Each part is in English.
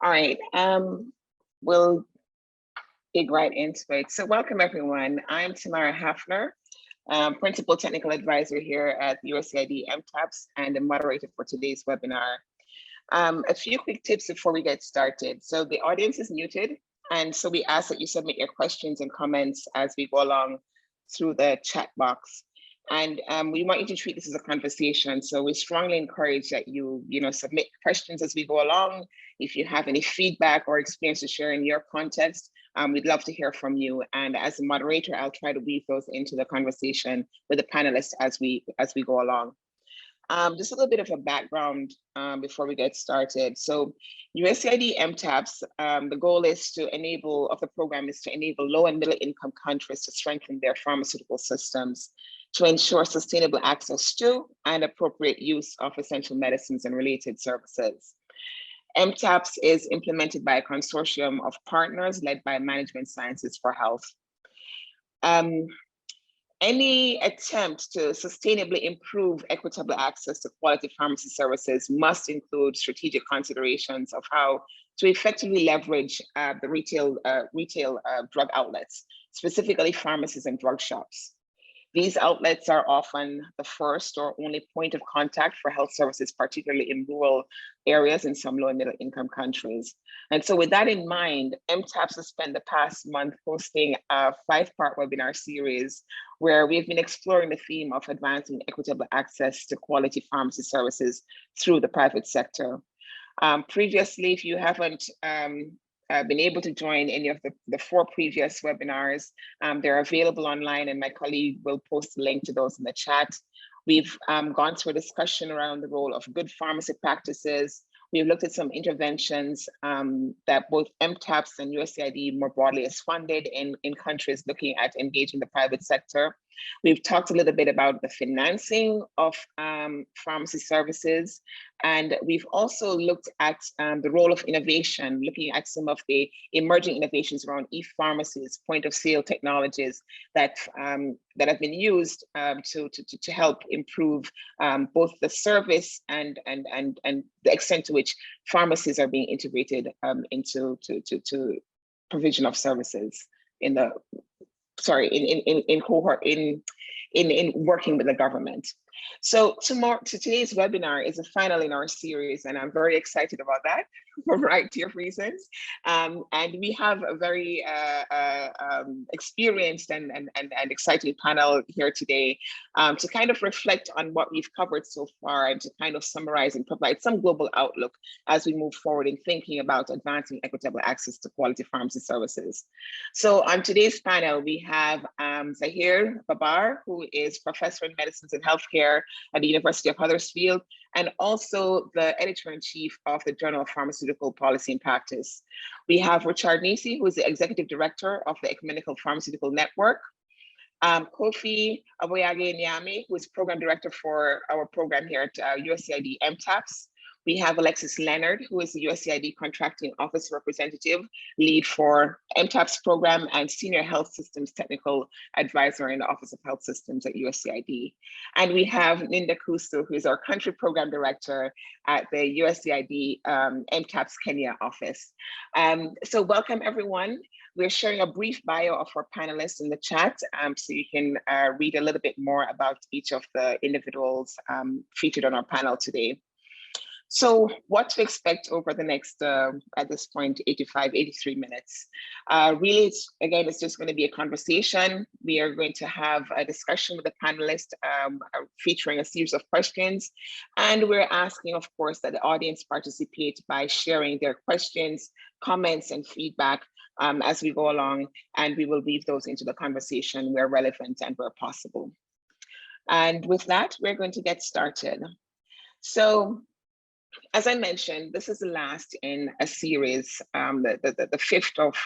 All right, we'll dig right into it. So welcome everyone. I'm Tamara Hafner, Principal Technical Advisor here at USAID MTaPS and the moderator for today's webinar. A few quick tips before we get started. So the audience is muted, and so we ask that you submit your questions and comments as we go along through the chat box. And we want you to treat this as a conversation. So we strongly encourage that you submit questions as we go along. If you have any feedback or experience to share in your context, we'd love to hear from you. And as a moderator, I'll try to weave those into the conversation with the panelists as we go along. Just a little bit of a background before we get started. So USAID MTaPS, the goal is to enable, the program is to enable low and middle income countries to strengthen their pharmaceutical systems to ensure sustainable access to and appropriate use of essential medicines and related services. MTaPS is implemented by a consortium of partners led by Management Sciences for Health. Any attempt to sustainably improve equitable access to quality pharmacy services must include strategic considerations of how to effectively leverage the retail drug outlets, specifically pharmacies and drug shops. These outlets are often the first or only point of contact for health services, particularly in rural areas in some low and middle income countries. And so with that in mind, MTaPS has spent the past month hosting a 5-part webinar series where we've been exploring the theme of advancing equitable access to quality pharmacy services through the private sector. Previously, if you haven't been able to join any of the 4 previous webinars, they're available online, and my colleague will post a link to those in the chat. We've gone through a discussion around the role of good pharmacy practices. We've looked at some interventions that both MTaPS and USAID more broadly has funded in countries looking at engaging the private sector. We've talked a little bit about the financing of pharmacy services, and we've also looked at the role of innovation, looking at some of the emerging innovations around e-pharmacies, point of sale technologies that have been used to help improve both the service and the extent to which pharmacies are being integrated into provision of services in working with the government. So today's webinar is a final in our series, and I'm very excited about that for a variety of reasons. And we have a very experienced and exciting panel here today to kind of reflect on what we've covered so far and to kind of summarize and provide some global outlook as we move forward in thinking about advancing equitable access to quality pharmacy services. So on today's panel, we have Zahir Babar, who is Professor in Medicines and Healthcare at the University of Huddersfield, and also the editor-in-chief of the Journal of Pharmaceutical Policy and Practice. We have Richard Nisi, who is the Executive Director of the Ecumenical Pharmaceutical Network, Kofi Aboyage-Nyame, who is Program Director for our program here at USAID MTaPS. We have Alexis Leonard, who is the USAID Contracting Office Representative, lead for MTaPS program and Senior Health Systems Technical Advisor in the Office of Health Systems at USAID. And we have Linda Kusu, who is our Country Program Director at the USAID MTaPS Kenya office. So welcome everyone. We're sharing a brief bio of our panelists in the chat, so you can read a little bit more about each of the individuals featured on our panel today. So what to expect over the next, at this point, 83 minutes. Really, it's just going to be a conversation. We are going to have a discussion with the panelists featuring a series of questions. And we're asking, of course, that the audience participate by sharing their questions, comments, and feedback as we go along. And we will weave those into the conversation where relevant and where possible. And with that, we're going to get started. So, as I mentioned, this is the last in a series, the 5th of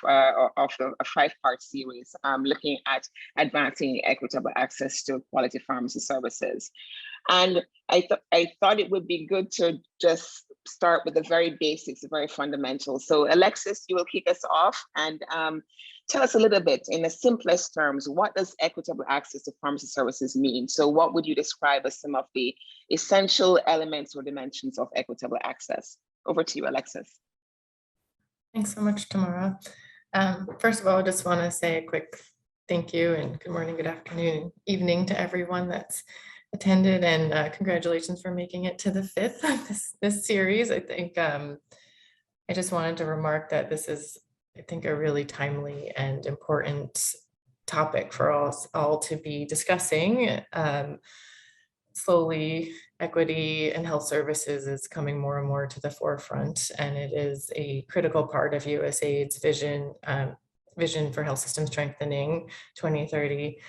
the 5-part series, looking at advancing equitable access to quality pharmacy services. And I thought it would be good to just start with the very basics, the very fundamentals. So Alexis, you will kick us off and tell us a little bit in the simplest terms, what does equitable access to pharmacy services mean? So what would you describe as some of the essential elements or dimensions of equitable access? Over to you, Alexis. Thanks so much, Tamara. First of all, I just want to say a quick thank you and good morning, good afternoon, evening to everyone that's attended, and congratulations for making it to the 5th of this series. I think I just wanted to remark that this is, I think, a really timely and important topic for us all to be discussing. Slowly, equity and health services is coming more and more to the forefront, and it is a critical part of USAID's vision for health system strengthening 2030.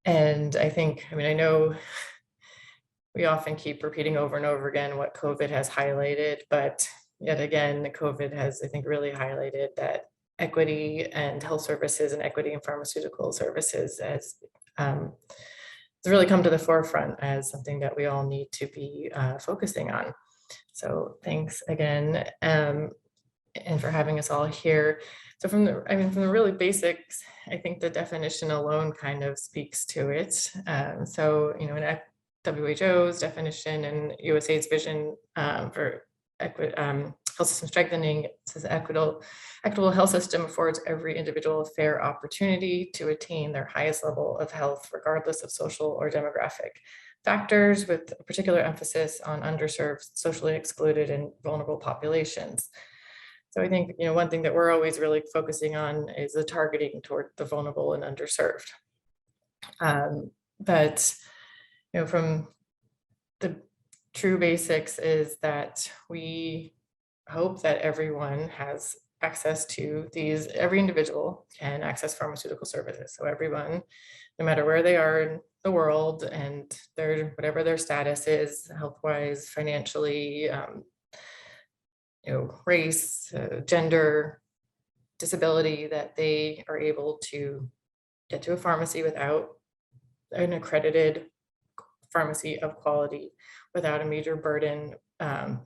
And I think, I know we often keep repeating over and over again what COVID has highlighted, but yet again, COVID has, I think, really highlighted that equity and health services and equity and pharmaceutical services as it's really come to the forefront as something that we all need to be focusing on. So thanks again, and for having us all here. So from the really basics, I think the definition alone kind of speaks to it. So, in WHO's definition and USAID's vision for health system strengthening, it says equitable health system affords every individual a fair opportunity to attain their highest level of health, regardless of social or demographic factors, with a particular emphasis on underserved, socially excluded, and vulnerable populations. So I think, one thing that we're always really focusing on is the targeting toward the vulnerable and underserved. But, from the true basics is that we hope that everyone has access to these, every individual can access pharmaceutical services. So everyone, no matter where they are in the world and whatever their status is, health-wise, financially, race, gender, disability, that they are able to get to a pharmacy without an accredited pharmacy of quality, without a major burden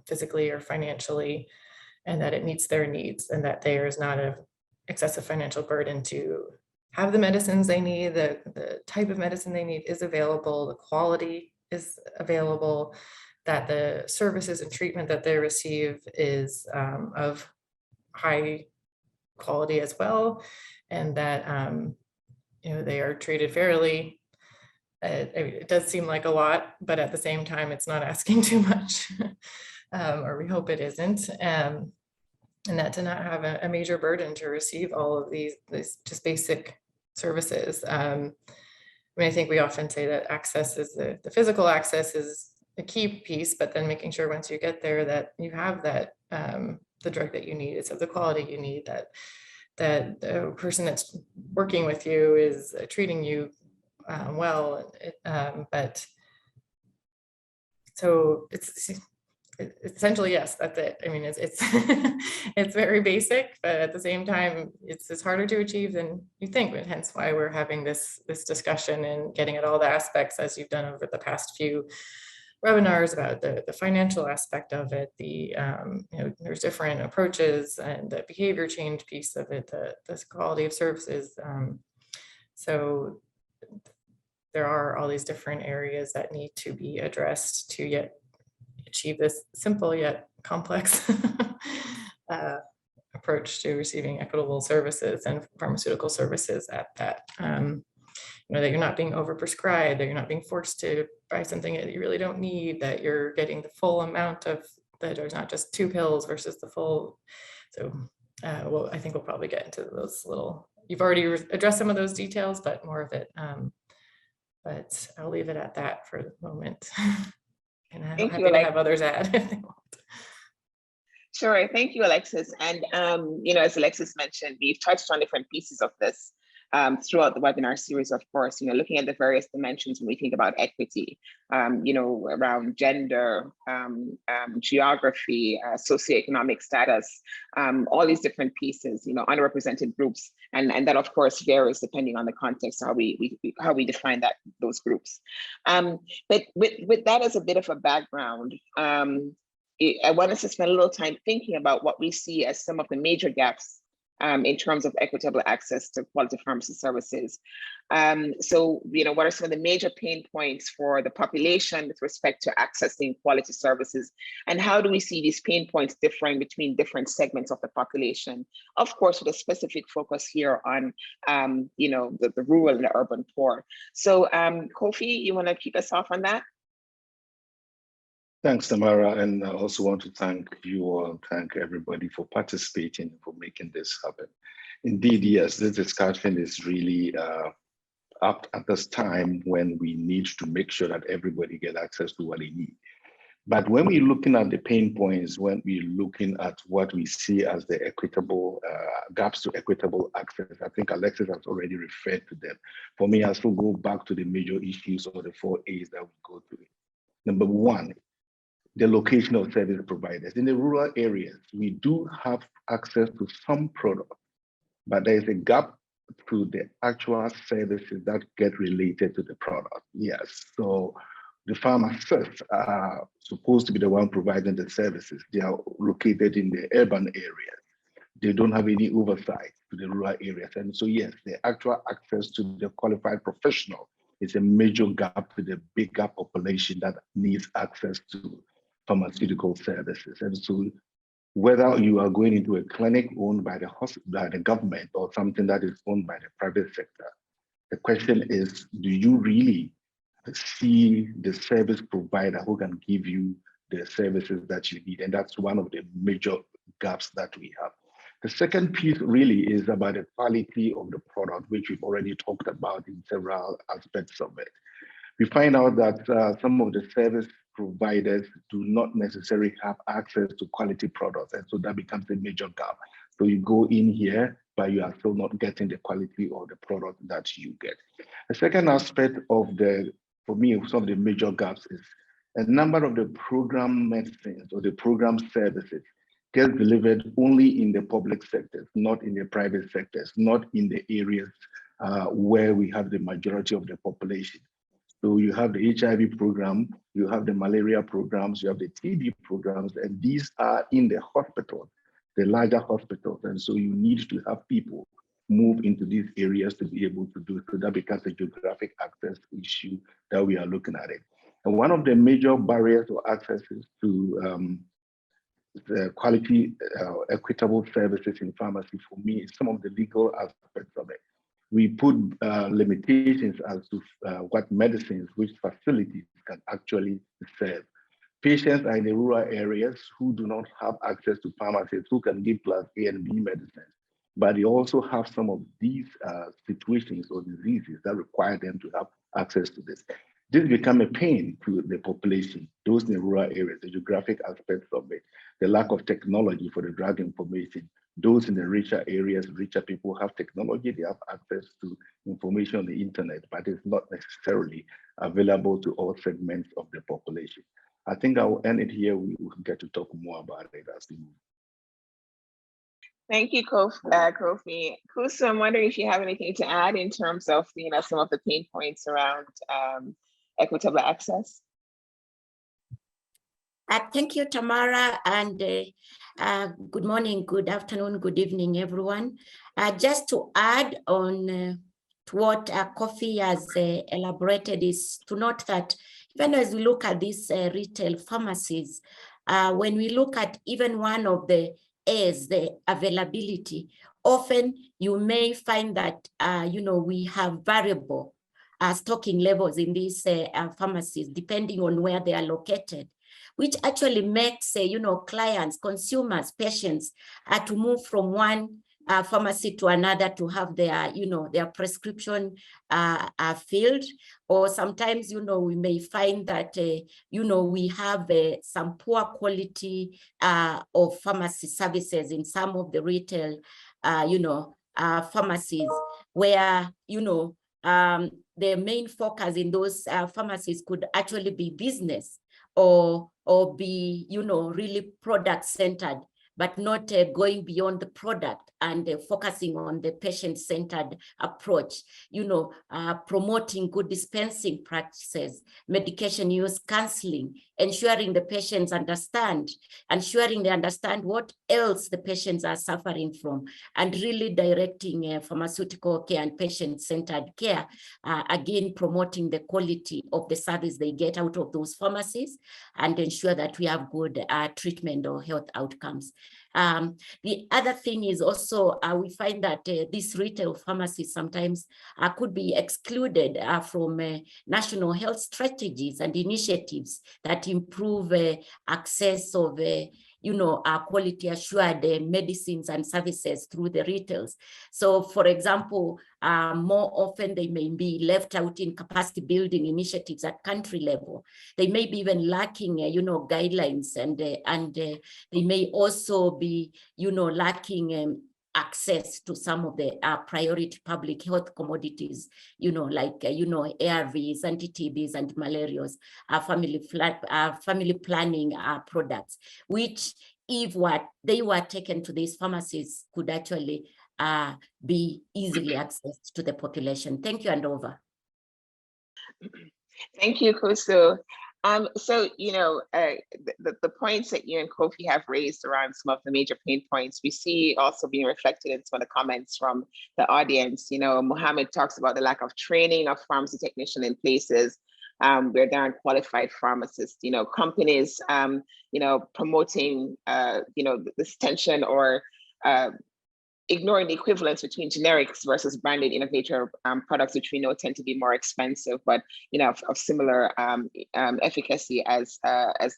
physically or financially, and that it meets their needs, and that there is not an excessive financial burden to have the medicines they need, the type of medicine they need is available, the quality is available, that the services and treatment that they receive is of high quality as well, and that they are treated fairly. It does seem like a lot, but at the same time, it's not asking too much, or we hope it isn't. And that to not have a major burden to receive all of these just basic services. I think we often say that access is the physical access is a key piece, but then making sure once you get there that you have that the drug that you need is of the quality you need, that the person that's working with you is treating you well, but so it's essentially, yes, that's it. It's it's very basic, but at the same time, it's harder to achieve than you think, and hence why we're having this discussion and getting at all the aspects, as you've done over the past few webinars, about the financial aspect of it, there's different approaches, and the behavior change piece of it, the quality of services. So there are all these different areas that need to be addressed to yet achieve this simple yet complex approach to receiving equitable services and pharmaceutical services at that, that you're not being overprescribed, that you're not being forced to buy something that you really don't need, that you're getting the full amount of, that there's not just 2 pills versus the full. So well, I think we'll probably get into those little, you've already addressed some of those details, but more of it. But I'll leave it at that for the moment. And I'm happy to have others add if they want. Sure, thank you, Alexis. And as Alexis mentioned, we've touched on different pieces of this throughout the webinar series, of course, looking at the various dimensions when we think about equity, around gender, geography, socioeconomic status, all these different pieces, underrepresented groups, and that of course varies depending on the context, how we define those groups. But with that as a bit of a background, I want us to spend a little time thinking about what we see as some of the major gaps in terms of equitable access to quality pharmacy services. So, what are some of the major pain points for the population with respect to accessing quality services? And how do we see these pain points differing between different segments of the population? Of course, with a specific focus here on, the rural and the urban poor. So, Kofi, you want to kick us off on that? Thanks, Tamara, and I also want to thank you all, thank everybody for participating, for making this happen. Indeed, yes, this discussion is really up at this time when we need to make sure that everybody get access to what they need. But when we're looking at the pain points, when we're looking at what we see as the equitable gaps to equitable access, I think Alexis has already referred to them. For me, I still go back to the major issues or the 4 A's that we go through. Number one, the location of service providers. In the rural areas, we do have access to some products, but there is a gap to the actual services that get related to the product. Yes, so the pharmacists are supposed to be the one providing the services. They are located in the urban areas. They don't have any oversight to the rural areas. And so yes, the actual access to the qualified professional is a major gap to the bigger population that needs access to pharmaceutical services. And so whether you are going into a clinic owned by the government or something that is owned by the private sector, the question is, do you really see the service provider who can give you the services that you need? And that's one of the major gaps that we have. The second piece really is about the quality of the product, which we've already talked about in several aspects of it. We find out that some of the service providers do not necessarily have access to quality products. And so that becomes a major gap. So you go in here, but you are still not getting the quality of the product that you get. The second aspect of for me, some of the major gaps is a number of the program medicines or the program services get delivered only in the public sectors, not in the private sectors, not in the areas where we have the majority of the population. So you have the HIV program, you have the malaria programs, you have the TB programs, and these are in the hospitals, the larger hospitals. And so you need to have people move into these areas to be able to do it. So that becomes a geographic access issue that we are looking at it. And one of the major barriers or accesses to the quality, equitable services in pharmacy for me is some of the legal aspects of it. We put limitations as to what medicines, which facilities can actually serve. Patients are in the rural areas who do not have access to pharmacists who can give class A and B medicines, but they also have some of these situations or diseases that require them to have access to this. This become a pain to the population, those in the rural areas, the geographic aspects of it, the lack of technology for the drug information. Those in the richer areas, richer people have technology, they have access to information on the internet, but it's not necessarily available to all segments of the population. I think I will end it here. We will get to talk more about it as we move. Thank you, Kofi. Kusu, I'm wondering if you have anything to add in terms of some of the pain points around equitable access. Thank you, Tamara, and good morning, good afternoon, good evening, everyone. Just to add on to what Kofi has elaborated is to note that even as we look at these retail pharmacies, when we look at even one of the A's, the availability, often you may find that, we have variable stocking levels in these pharmacies, depending on where they are located, which actually makes, clients, consumers, patients to move from one pharmacy to another to have their, their prescription filled. Or sometimes, we may find that, we have some poor quality of pharmacy services in some of the retail, pharmacies where, the main focus in those pharmacies could actually be business or be, really product centered. but not going beyond the product and focusing on the patient-centered approach, promoting good dispensing practices, medication use counseling, ensuring the patients understand, ensuring they understand what else the patients are suffering from, and really directing pharmaceutical care and patient-centered care, again, promoting the quality of the service they get out of those pharmacies and ensure that we have good treatment or health outcomes. The other thing is also we find that these retail pharmacies sometimes could be excluded from national health strategies and initiatives that improve access of quality assured medicines and services through the retails. So for example, more often they may be left out in capacity building initiatives at country level. They may be even lacking, guidelines, and they may also be, lacking access to some of the priority public health commodities, like, ARVs, anti-TBs, and malarials, family planning products, which if they were taken to these pharmacies could actually be easily accessed to the population. Thank you, and over. Thank you, Kusu. So, the points that you and Kofi have raised around some of the major pain points, we see also being reflected in some of the comments from the audience. Mohammed talks about the lack of training of pharmacy technicians in places where there aren't qualified pharmacists, companies, promoting, this tension or ignoring the equivalence between generics versus branded innovator products, which we know tend to be more expensive, but of similar efficacy as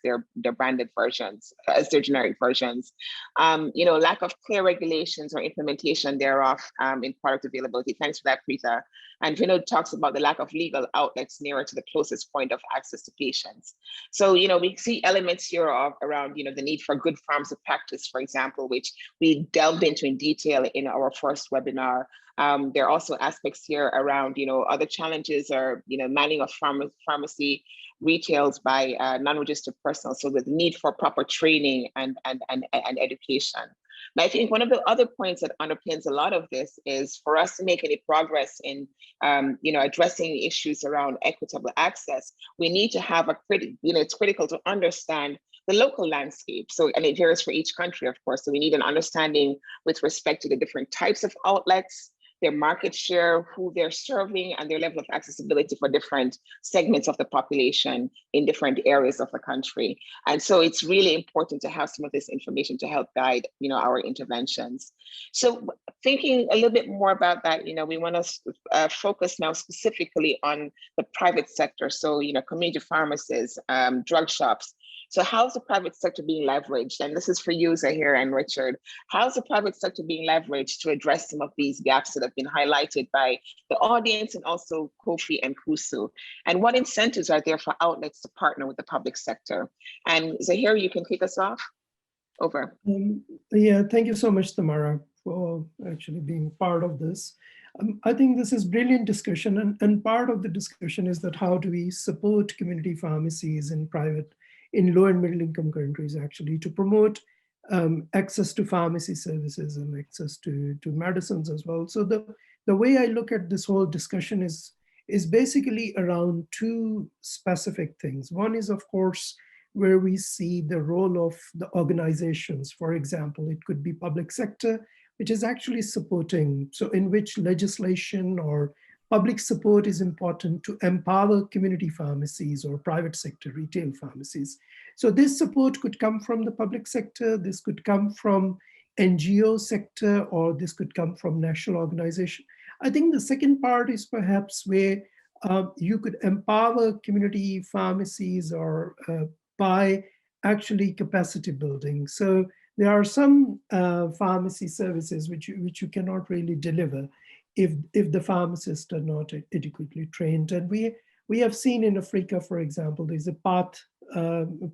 their branded versions, as their generic versions. Lack of clear regulations or implementation thereof in product availability. Thanks for that, Preeta. And Vinod talks about the lack of legal outlets nearer to the closest point of access to patients. So, we see elements here around, the need for good pharmacy practice, for example, which we delved into in detail in our first webinar. There are also aspects here around, other challenges or, manning of pharmacy retails by non-registered personnel. So the need for proper training and education. But I think one of the other points that underpins a lot of this is for us to make any progress in, addressing issues around equitable access, we need to have it's critical to understand the local landscape. So, and it varies for each country, of course. So we need an understanding with respect to the different types of outlets, their market share, who they're serving, and their level of accessibility for different segments of the population in different areas of the country. And so it's really important to have some of this information to help guide, our interventions. So thinking a little bit more about that, we want to focus now specifically on the private sector. So, community pharmacies, drug shops. So how's the private sector being leveraged? And this is for you, Zahir and Richard. How's the private sector being leveraged to address some of these gaps that have been highlighted by the audience and also Kofi and Kusu? And what incentives are there for outlets to partner with the public sector? And Zahir, you can kick us off. Over. Yeah, thank you so much, Tamara, for actually being part of this. I think this is brilliant discussion, and part of the discussion is that how do we support community pharmacies in low and middle income countries actually to promote access to pharmacy services and access to medicines as well. So the way I look at this whole discussion is basically around two specific things. One is, of course, where we see the role of the organizations. For example, it could be public sector, which is actually supporting, so in which legislation or public support is important to empower community pharmacies or private sector retail pharmacies. So this support could come from the public sector, this could come from NGO sector, or this could come from national organization. I think the second part is perhaps where you could empower community pharmacies or by actually capacity building. So there are some pharmacy services which you cannot really deliver if the pharmacists are not adequately trained. And we have seen in Africa, for example, there's a PATH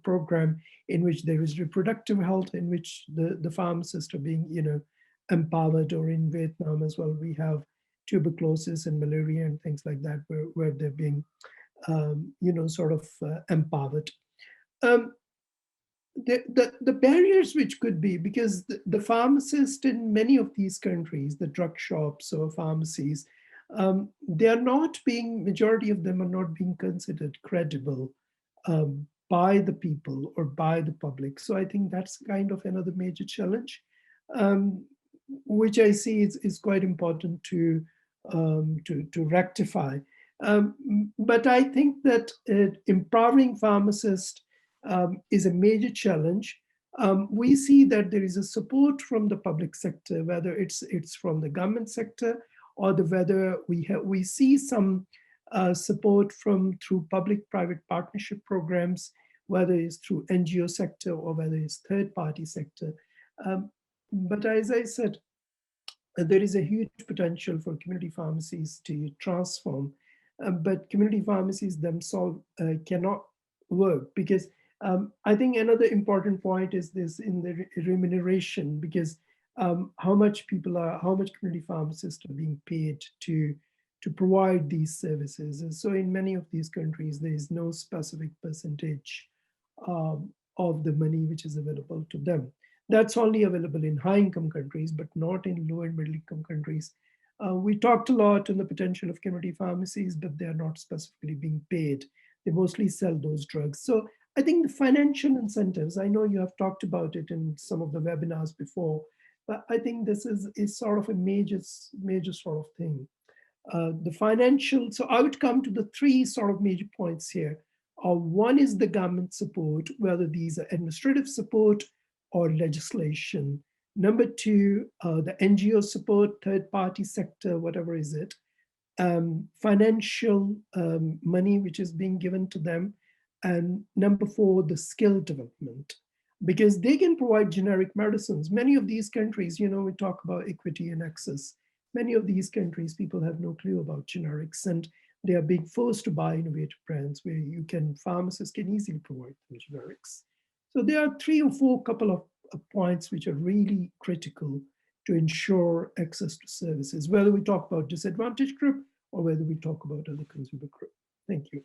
program in which there is reproductive health, in which the pharmacists are being, empowered, or in Vietnam as well, we have tuberculosis and malaria and things like that, where they're being, sort of empowered. the barriers which could be, because the pharmacist in many of these countries, the drug shops or pharmacies, they are not being, majority of them are not being considered credible by the people or by the public. So I think that's kind of another major challenge, which I see is quite important to rectify. But I think that empowering pharmacists is a major challenge. We see that there is a support from the public sector, whether it's from the government sector or whether we see some support through public-private partnership programs, whether it's through NGO sector or whether it's third-party sector. But as I said, there is a huge potential for community pharmacies to transform, but community pharmacies themselves cannot work, because I think another important point is this in the remuneration, because how much community pharmacists are being paid to provide these services. And so in many of these countries, there is no specific percentage of the money which is available to them. That's only available in high-income countries, but not in low and middle-income countries. We talked a lot on the potential of community pharmacies, but they're not specifically being paid. They mostly sell those drugs. So I think the financial incentives, I know you have talked about it in some of the webinars before, but I think this is sort of a major sort of thing. The financial, so I would come to the three sort of major points here. One is the government support, whether these are administrative support or legislation. Number two, the NGO support, third-party sector, whatever is it. Financial money which is being given to them. And number four, the skill development, because they can provide generic medicines. Many of these countries, you know, we talk about equity and access. Many of these countries, people have no clue about generics, and they are being forced to buy innovative brands where pharmacists can easily provide them generics. So there are 3 or 4 couple of points which are really critical to ensure access to services, whether we talk about disadvantaged group or whether we talk about other consumer group. Thank you.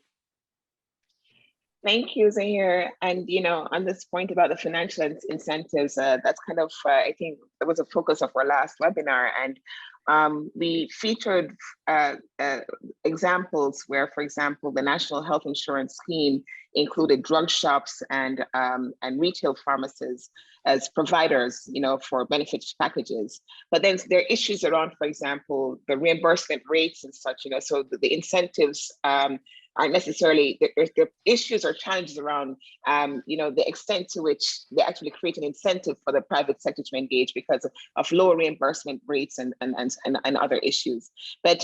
Thank you, Zahir. And, you know, on this point about the financial incentives, that's kind of, I think that was a focus of our last webinar. And we featured examples where, for example, the National Health Insurance Scheme included drug shops and retail pharmacies as providers, you know, for benefits packages. But then there are issues around, for example, the reimbursement rates and such, you know, so the incentives aren't necessarily, the issues or challenges around, you know, the extent to which they actually create an incentive for the private sector to engage because of lower reimbursement rates and other issues. But,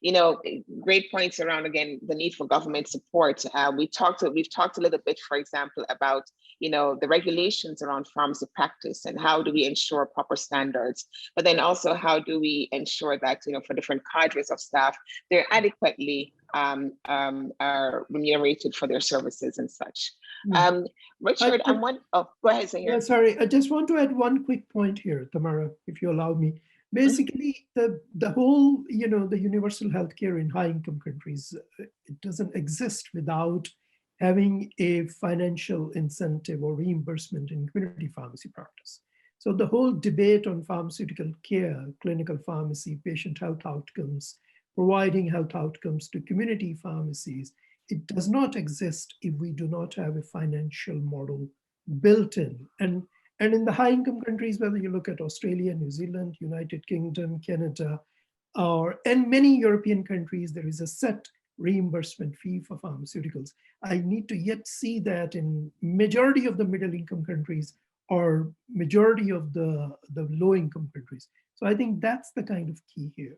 you know, great points around, again, the need for government support. We've talked a little bit, for example, about, you know, the regulations around pharmacy practice and how do we ensure proper standards, but then also how do we ensure that, you know, for different cadres of staff, they're adequately are remunerated for their services and such. Richard, go ahead, Zahir. Yeah, sorry, I just want to add one quick point here, Tamara, if you allow me. Basically, the whole, you know, the universal healthcare in high-income countries, it doesn't exist without having a financial incentive or reimbursement in community pharmacy practice. So the whole debate on pharmaceutical care, clinical pharmacy, patient health outcomes, providing health outcomes to community pharmacies, it does not exist if we do not have a financial model built in. And in the high-income countries, whether you look at Australia, New Zealand, United Kingdom, Canada, and many European countries, there is a set reimbursement fee for pharmaceuticals. I need to yet see that in majority of the middle-income countries or majority of the low-income countries. So I think that's the kind of key here.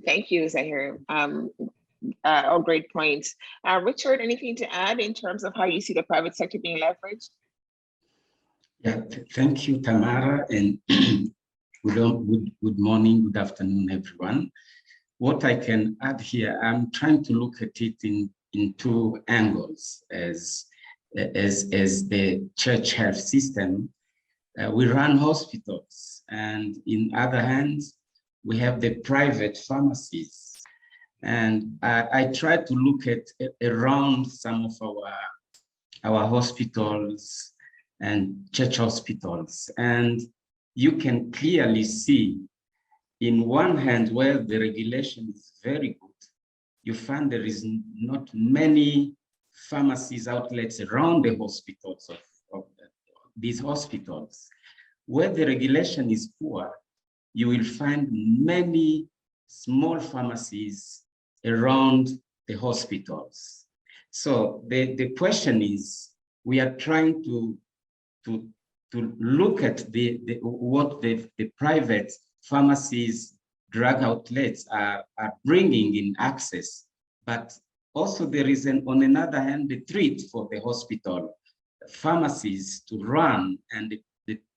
Thank you, Zahir. All great points. Richard, anything to add in terms of how you see the private sector being leveraged? Yeah, thank you, Tamara, and good morning, good afternoon, everyone. What I can add here, I'm trying to look at it in 2 angles. As the church health system, we run hospitals, and in other hands, we have the private pharmacies. And I try to look at around some of our hospitals and church hospitals. And you can clearly see, in one hand, where the regulation is very good, you find there is not many pharmacies outlets around the hospitals of these hospitals. Where the regulation is poor, you will find many small pharmacies around the hospitals. So the question is, we are trying to look at what the private pharmacies, drug outlets are bringing in access, but also there is on another hand, the threat for the hospital pharmacies to run and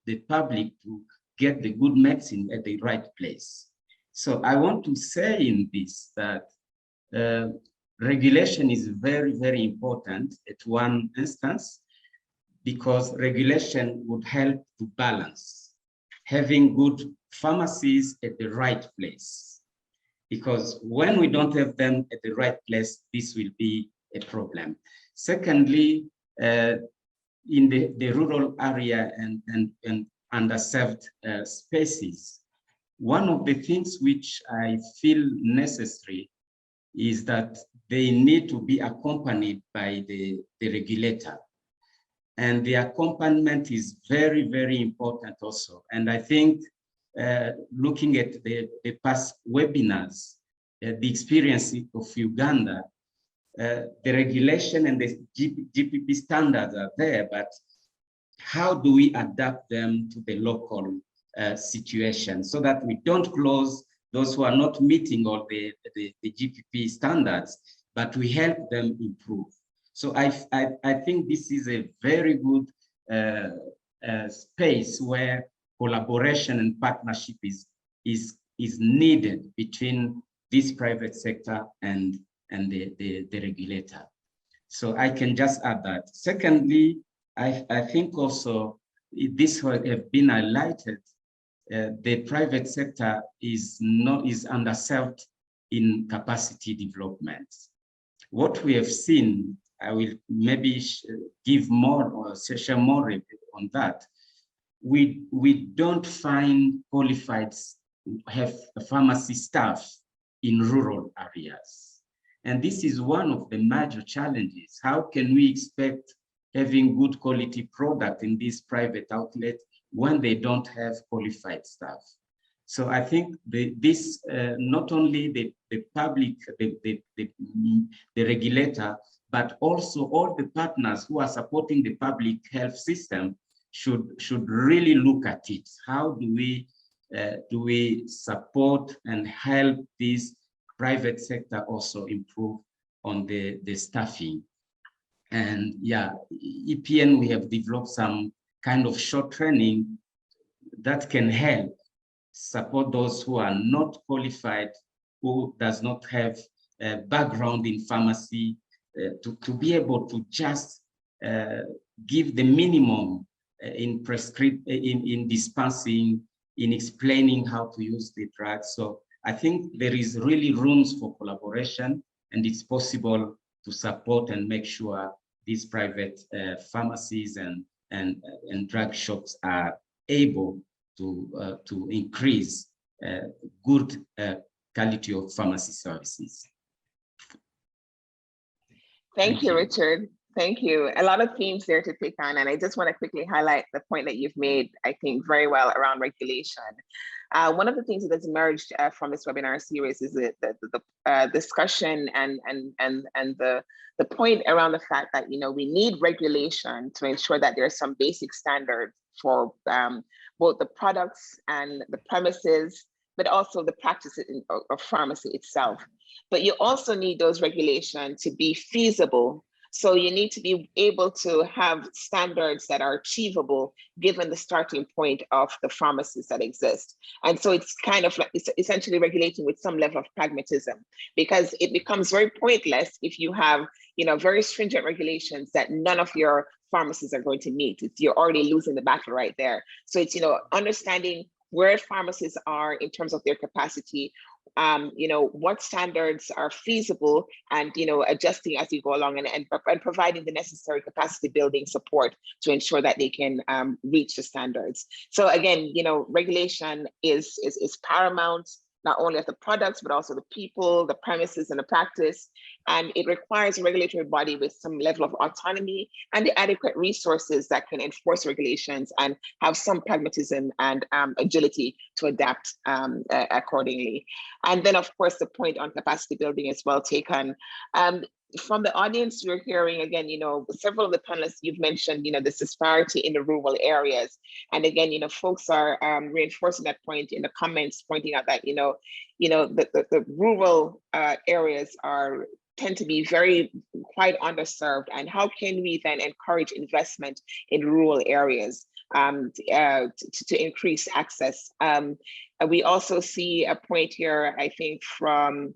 the public to get the good medicine at the right place. So I want to say in this that regulation is very, very important at one instance, because regulation would help to balance having good pharmacies at the right place. Because when we don't have them at the right place, this will be a problem. Secondly, in the rural area and underserved spaces, one of the things which I feel necessary is that they need to be accompanied by the regulator. And the accompaniment is very, very important also. And I think looking at the past webinars, the experience of Uganda, the regulation and the GPP standards are there, but how do we adapt them to the local situation so that we don't close those who are not meeting all the GPP standards, but we help them improve. So I think this is a very good space where collaboration and partnership is needed between this private sector and the regulator. So I can just add that. Secondly, I think also this has been highlighted. The private sector is underserved in capacity development. What we have seen, I will maybe give more or share more on that. We don't find qualified pharmacy staff in rural areas. And this is one of the major challenges. How can we expect having good quality product in this private outlet when they don't have qualified staff? So I think this not only the public, the regulator, but also all the partners who are supporting the public health system should really look at it. How do we support and help this private sector also improve on the staffing? And yeah, EPN, we have developed some kind of short training that can help support those who are not qualified, who does not have a background in pharmacy, to be able to just give the minimum in dispensing, in explaining how to use the drug. So I think there is really rooms for collaboration, and it's possible to support and make sure these private pharmacies and drug shops are able to increase good quality of pharmacy services. Thank you, Richard. Thank you. A lot of themes there to take on, and I just want to quickly highlight the point that you've made, I think, very well around regulation. One of the things that has emerged from this webinar series is the discussion and the point around the fact that we need regulation to ensure that there are some basic standards for both the products and the premises, but also the practices of pharmacy itself. But you also need those regulations to be feasible. So you need to be able to have standards that are achievable given the starting point of the pharmacies that exist. And so it's kind of like, it's essentially regulating with some level of pragmatism, because it becomes very pointless if you have, very stringent regulations that none of your pharmacies are going to meet. You're already losing the battle right there. So it's, understanding where pharmacies are in terms of their capacity, what standards are feasible, and adjusting as you go along, and providing the necessary capacity building support to ensure that they can reach the standards. So again, regulation is paramount, not only of the products, but also the people, the premises, and the practice. And it requires a regulatory body with some level of autonomy and the adequate resources that can enforce regulations and have some pragmatism and agility to adapt accordingly. And then, of course, the point on capacity building is well taken. From the audience, we're hearing again, several of the panelists you've mentioned, the disparity in the rural areas. And again, folks are reinforcing that point in the comments, pointing out that, the rural areas tend to be quite underserved. And how can we then encourage investment in rural areas to increase access? We also see a point here, I think, from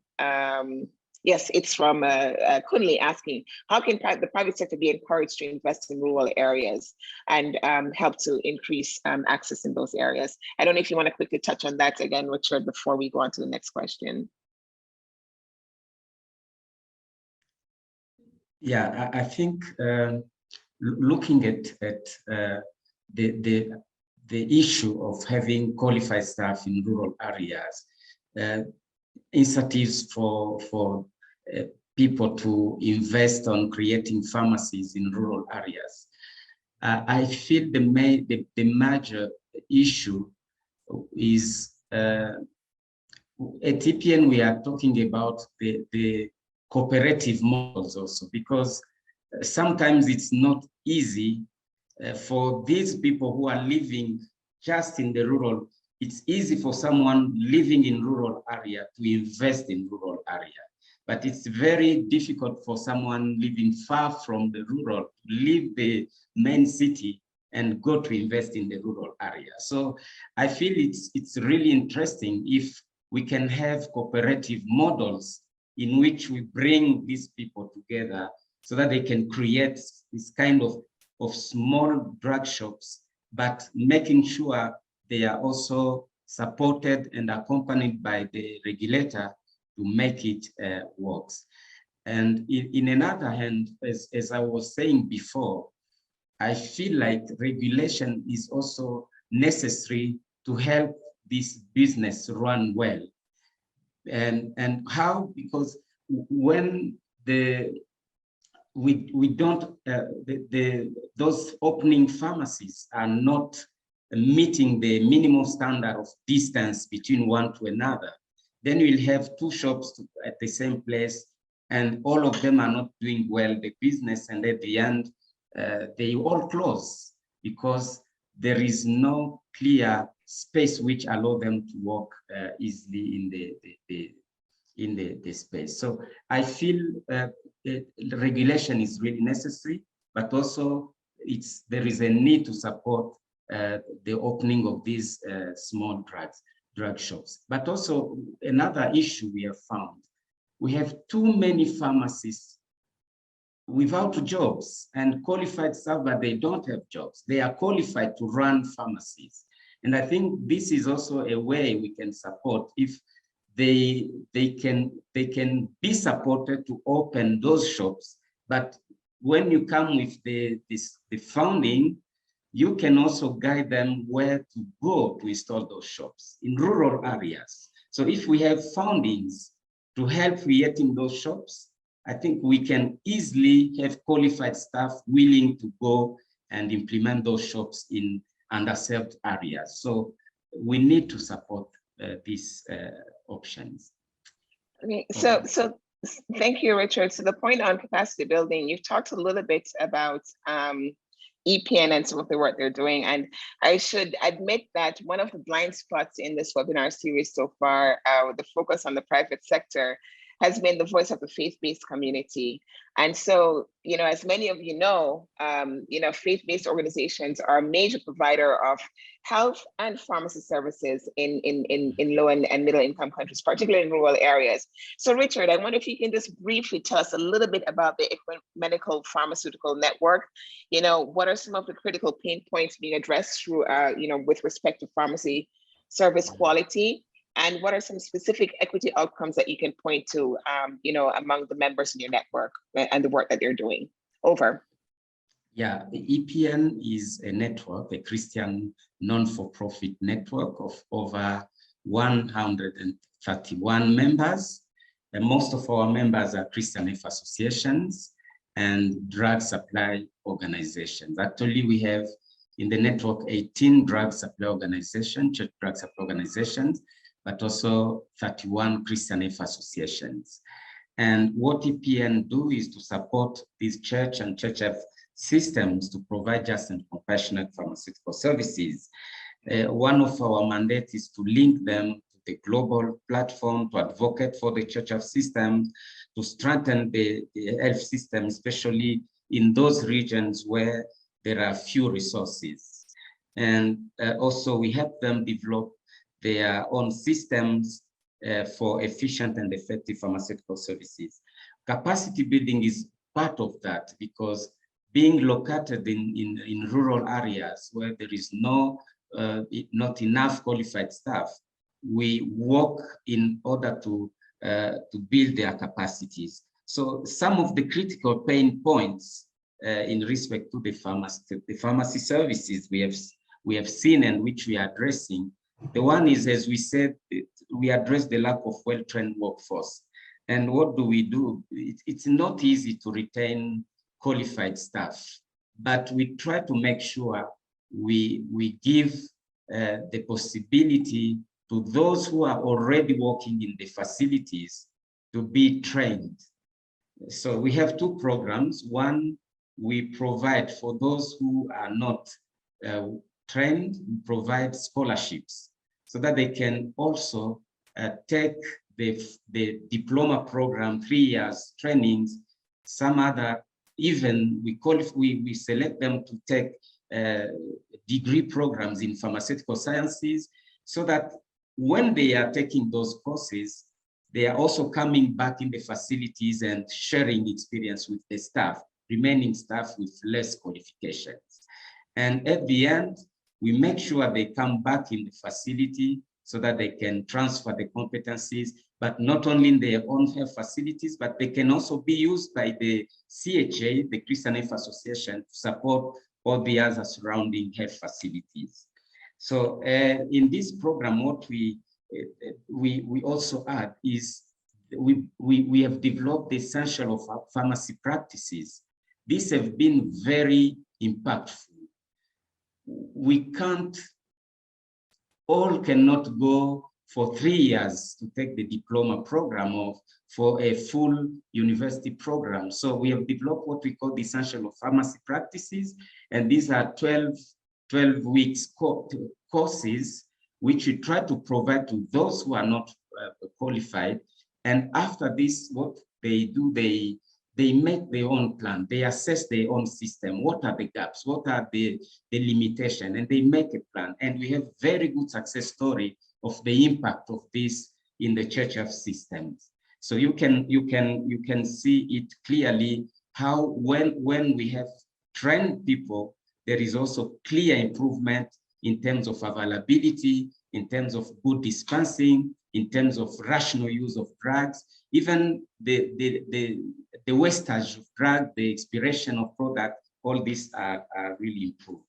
yes, it's from Kunle asking, how can the private sector be encouraged to invest in rural areas and help to increase access in those areas? I don't know if you want to quickly touch on that again, Richard, before we go on to the next question. Yeah, I think looking at the issue of having qualified staff in rural areas, incentives for people to invest on creating pharmacies in rural areas. I feel the major issue is at EPN, we are talking about the cooperative models also, because sometimes it's not easy for these people who are living just in the rural. It's easy for someone living in rural area to invest in rural area, but it's very difficult for someone living far from the rural to leave the main city and go to invest in the rural area. So I feel it's really interesting if we can have cooperative models in which we bring these people together so that they can create this kind of small drug shops, but making sure they are also supported and accompanied by the regulator to make it work. And in another hand, as I was saying before, I feel like regulation is also necessary to help this business run well. And how? Because when those opening pharmacies are not meeting the minimum standard of distance between one to another, then we'll have two shops at the same place, and all of them are not doing well the business, and at the end they all close because there is no clear space which allow them to walk easily in the space. So I feel the regulation is really necessary, but also there is a need to support the opening of these small drug shops. But also another issue we have found, we have too many pharmacists without jobs and qualified staff, but they don't have jobs. They are qualified to run pharmacies. And I think this is also a way we can support if they can be supported to open those shops. But when you come with the funding, you can also guide them where to go to install those shops in rural areas. So if we have fundings to help creating those shops, I think we can easily have qualified staff willing to go and implement those shops in underserved areas. So we need to support these options. Okay, so thank you, Richard. So the point on capacity building, you've talked a little bit about EPN and some of the work they're doing. And I should admit that one of the blind spots in this webinar series so far, with the focus on the private sector, has been the voice of the faith-based community. And so, as many of you know, faith-based organizations are a major provider of health and pharmacy services in low and middle income countries, particularly in rural areas. So Richard, I wonder if you can just briefly tell us a little bit about the Ecumenical Pharmaceutical Network. What are some of the critical pain points being addressed through, with respect to pharmacy service quality? And what are some specific equity outcomes that you can point to, among the members in your network and the work that they're doing? Over. Yeah, the EPN is a network, a Christian non-for-profit network of over 131 members. And most of our members are Christian health associations and drug supply organizations. Actually, we have in the network 18 drug supply organizations, church drug supply organizations, but also 31 Christian health associations. And what EPN do is to support these church and church health systems to provide just and compassionate pharmaceutical services. One of our mandates is to link them to the global platform, to advocate for the church health system, to strengthen the health system, especially in those regions where there are few resources. And also we help them develop their own systems for efficient and effective pharmaceutical services. Capacity building is part of that, because being located in rural areas where there is not enough qualified staff, we work in order to build their capacities. So some of the critical pain points in respect to the pharmacy services we have seen and which we are addressing. The one is, as we said, we address the lack of well-trained workforce. And what do? It's not easy to retain qualified staff, but we try to make sure we give the possibility to those who are already working in the facilities to be trained. So we have two programs. One, we provide for those who are not trained, we provide scholarships so that they can also take the diploma program, 3 years trainings. Some other, even we select them to take degree programs in pharmaceutical sciences, so that when they are taking those courses, they are also coming back in the facilities and sharing experience with the staff, remaining staff with less qualifications. And at the end, we make sure they come back in the facility so that they can transfer the competencies, but not only in their own health facilities, but they can also be used by the CHA, the Christian Health Association, to support all the other surrounding health facilities. So in this program, what we also add is we have developed the essential of pharmacy practices. These have been very impactful. We cannot go for 3 years to take the diploma program or for a full university program. So we have developed what we call the essential of pharmacy practices. And these are 12 weeks courses, which we try to provide to those who are not qualified. And after this, what they do, they make their own plan. They assess their own system. What are the gaps? What are the limitations? And they make a plan. And we have very good success story of the impact of this in the church health systems. So you can see it clearly how when we have trained people, there is also clear improvement in terms of availability, in terms of good dispensing, in terms of rational use of drugs, even the wastage of drug, the expiration of product, all these are really improved.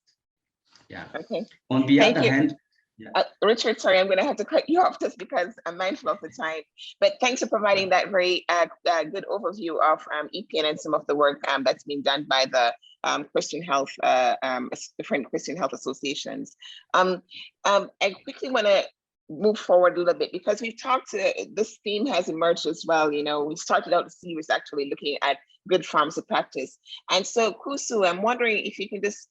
Yeah. Okay. On the other hand, yeah. Richard, sorry, I'm going to have to cut you off just because I'm mindful of the time. But thanks for providing that very good overview of EPN and some of the work that's being done by the Christian health, different Christian health associations. I quickly want to move forward a little bit because we've talked, this theme has emerged as well. You know, we started out the series actually looking at good pharmacy practice. And so Kusu, I'm wondering if you can just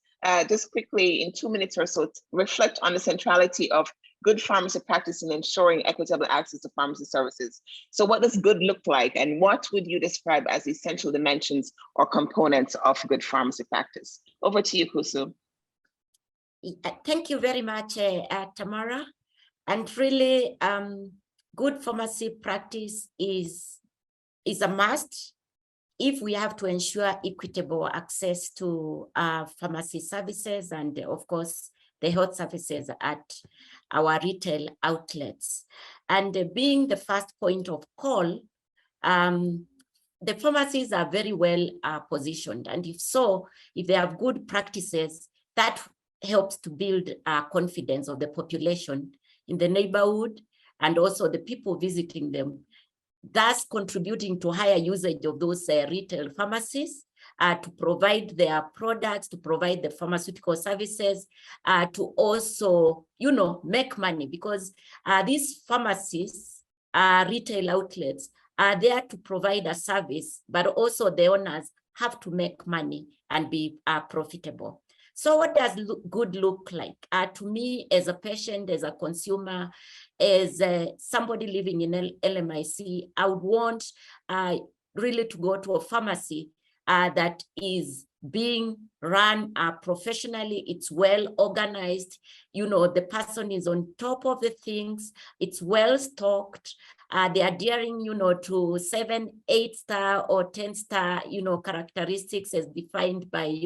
quickly in 2 minutes or so, reflect on the centrality of good pharmacy practice in ensuring equitable access to pharmacy services. So what does good look like, and what would you describe as essential dimensions or components of good pharmacy practice? Over to you, Kusu. Thank you very much, Tamara. And really, good pharmacy practice is a must if we have to ensure equitable access to pharmacy services and, of course, the health services at our retail outlets. And being the first point of call, the pharmacies are very well positioned. And if they have good practices, that helps to build confidence of the population in the neighborhood and also the people visiting them, thus contributing to higher usage of those retail pharmacies to provide their products, to provide the pharmaceutical services, to also, make money, because these pharmacies, retail outlets, are there to provide a service, but also the owners have to make money and be profitable. So what does good look like? To me, as a patient, as a consumer, as somebody living in LMIC, I would want really to go to a pharmacy that is being run professionally. It's well organized. The person is on top of the things. It's well stocked. They are adhering, to 7, 8-star or 10-star, characteristics as defined by,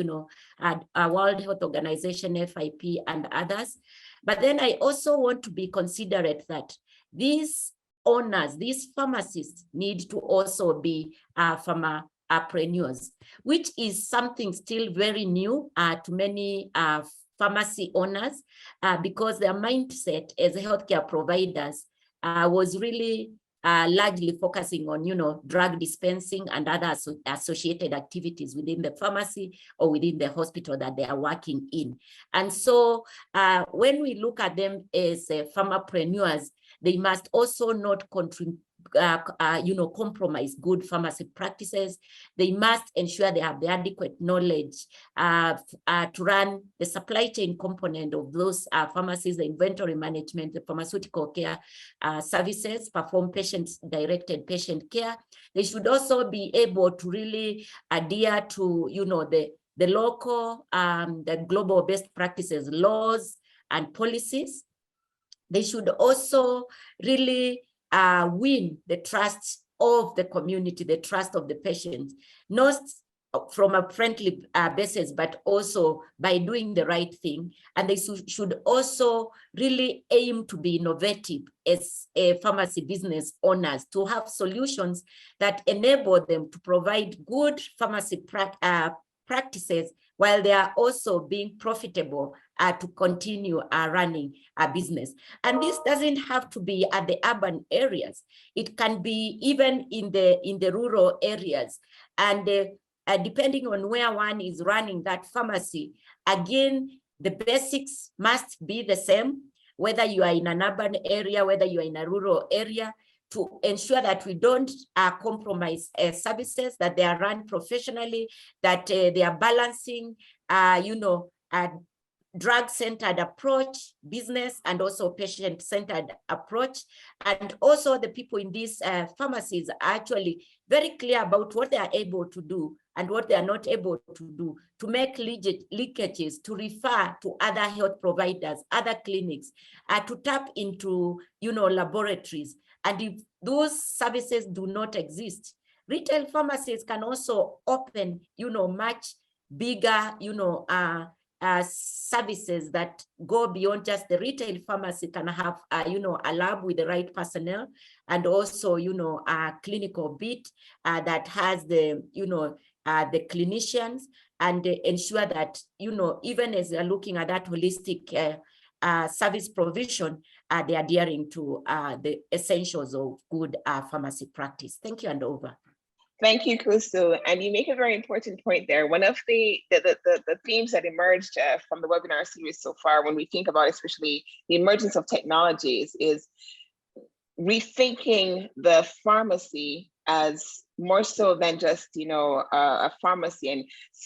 World Health Organization, FIP, and others. But then I also want to be considerate that these owners, these pharmacists, need to also be pharmapreneurs, which is something still very new to many pharmacy owners, because their mindset as healthcare providers was really largely focusing on, drug dispensing and other associated activities within the pharmacy or within the hospital that they are working in. And so when we look at them as pharmapreneurs, they must also not compromise good pharmacy practices. They must ensure they have the adequate knowledge to run the supply chain component of those pharmacies, the inventory management, the pharmaceutical care services, perform patient-directed patient care. They should also be able to really adhere to, the local, the global best practices, laws and policies. They should also really win the trust of the community, the trust of the patients, not from a friendly basis, but also by doing the right thing. And they should also really aim to be innovative as pharmacy business owners, to have solutions that enable them to provide good pharmacy practices while they are also being profitable to continue running a business. And this doesn't have to be at the urban areas. It can be even in the rural areas. And depending on where one is running that pharmacy, again, the basics must be the same, whether you are in an urban area, whether you are in a rural area, to ensure that we don't compromise services, that they are run professionally, that they are balancing, a drug-centered approach, business, and also patient-centered approach. And also the people in these pharmacies are actually very clear about what they are able to do and what they are not able to do, to make leakages, to refer to other health providers, other clinics, to tap into, laboratories. And if those services do not exist, retail pharmacies can also open, much bigger, services that go beyond just the retail pharmacy. Can have, a lab with the right personnel, and also, a clinical bit that has the, the clinicians, and ensure that, even as they're looking at that holistic service provision, they're adhering to the essentials of good pharmacy practice. Thank you, and over. Thank you, Crystal. And you make a very important point there. One of the themes that emerged from the webinar series so far, when we think about especially the emergence of technologies, is rethinking the pharmacy as more so than just, a pharmacy, and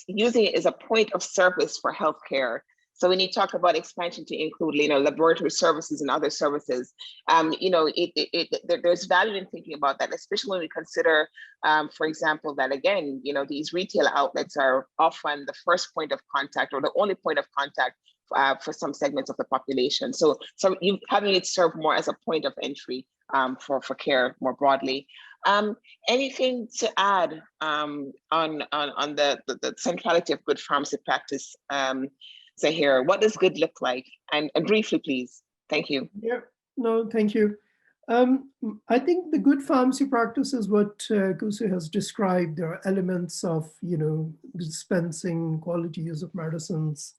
using it as a point of service for healthcare. So when you talk about expansion to include, laboratory services and other services, there's value in thinking about that, especially when we consider, for example, that again, these retail outlets are often the first point of contact or the only point of contact for some segments of the population. So you having it serve more as a point of entry for care more broadly. Anything to add on the centrality of good pharmacy practice? Zahir, what does good look like? And briefly, please. Thank you. Yeah, no, thank you. I think the good pharmacy practice is what Kusu has described. There are elements of, dispensing, quality use of medicines.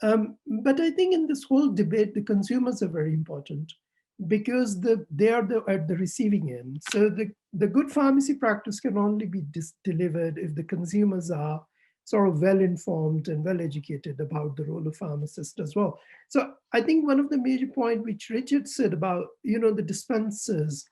But I think in this whole debate, the consumers are very important because they are at the receiving end. So the good pharmacy practice can only be delivered if the consumers are sort of well-informed and well-educated about the role of pharmacist as well. So I think one of the major points which Richard said about, the dispensers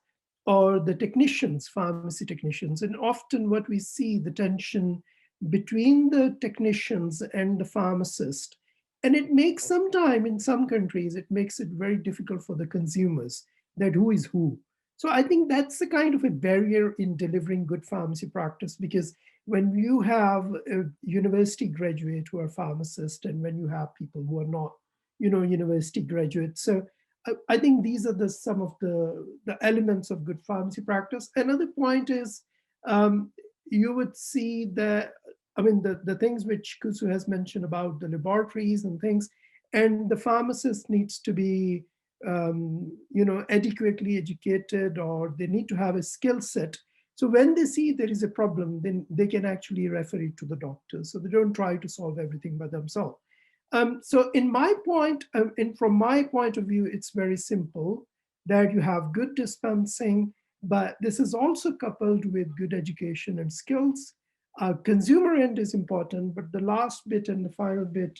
or the technicians, pharmacy technicians, and often what we see, the tension between the technicians and the pharmacist. And it makes sometimes in some countries, it makes it very difficult for the consumers that who is who. So I think that's the kind of a barrier in delivering good pharmacy practice, because when you have a university graduate who are pharmacists and when you have people who are not, university graduates. So I think these are some of the elements of good pharmacy practice. Another point is you would see that, the things which Kusu has mentioned about the laboratories and things, and the pharmacist needs to be, adequately educated, or they need to have a skill set. So when they see there is a problem, then they can actually refer it to the doctor. So they don't try to solve everything by themselves. So in my point, and from my point of view, it's very simple that you have good dispensing, but this is also coupled with good education and skills. Consumer end is important, but the last bit and the final bit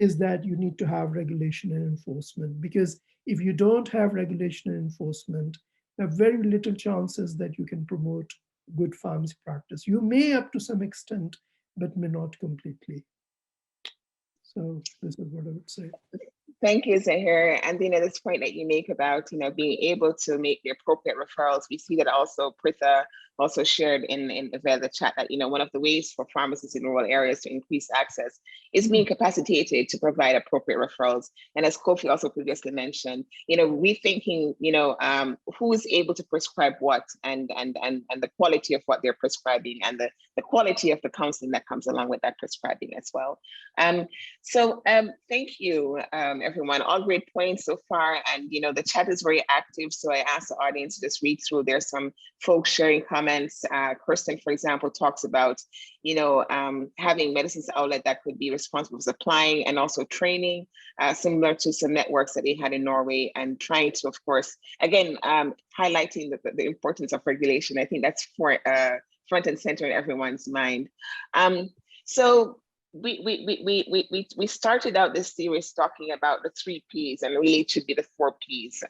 is that you need to have regulation and enforcement, because if you don't have regulation and enforcement, there are very little chances that you can promote good pharmacy practice. You may up to some extent, but may not completely. So this is what I would say. Thank you, Zahir. And this point that you make about being able to make the appropriate referrals, we see that also Pritha also shared via the chat that one of the ways for pharmacists in rural areas to increase access is being capacitated to provide appropriate referrals. And as Kofi also previously mentioned, rethinking who is able to prescribe what, and the quality of what they're prescribing, and the quality of the counseling that comes along with that prescribing as well. So thank you, everyone. All great points so far. And the chat is very active. So I asked the audience to just read through. There's some folks sharing comments. Kirsten, for example, talks about having medicines outlet that could be responsible for supplying and also training, similar to some networks that they had in Norway, and trying to, of course, again, highlighting the importance of regulation. I think that's for front and center in everyone's mind. So we started out this series talking about the 3 Ps, and really it should be the 4 Ps.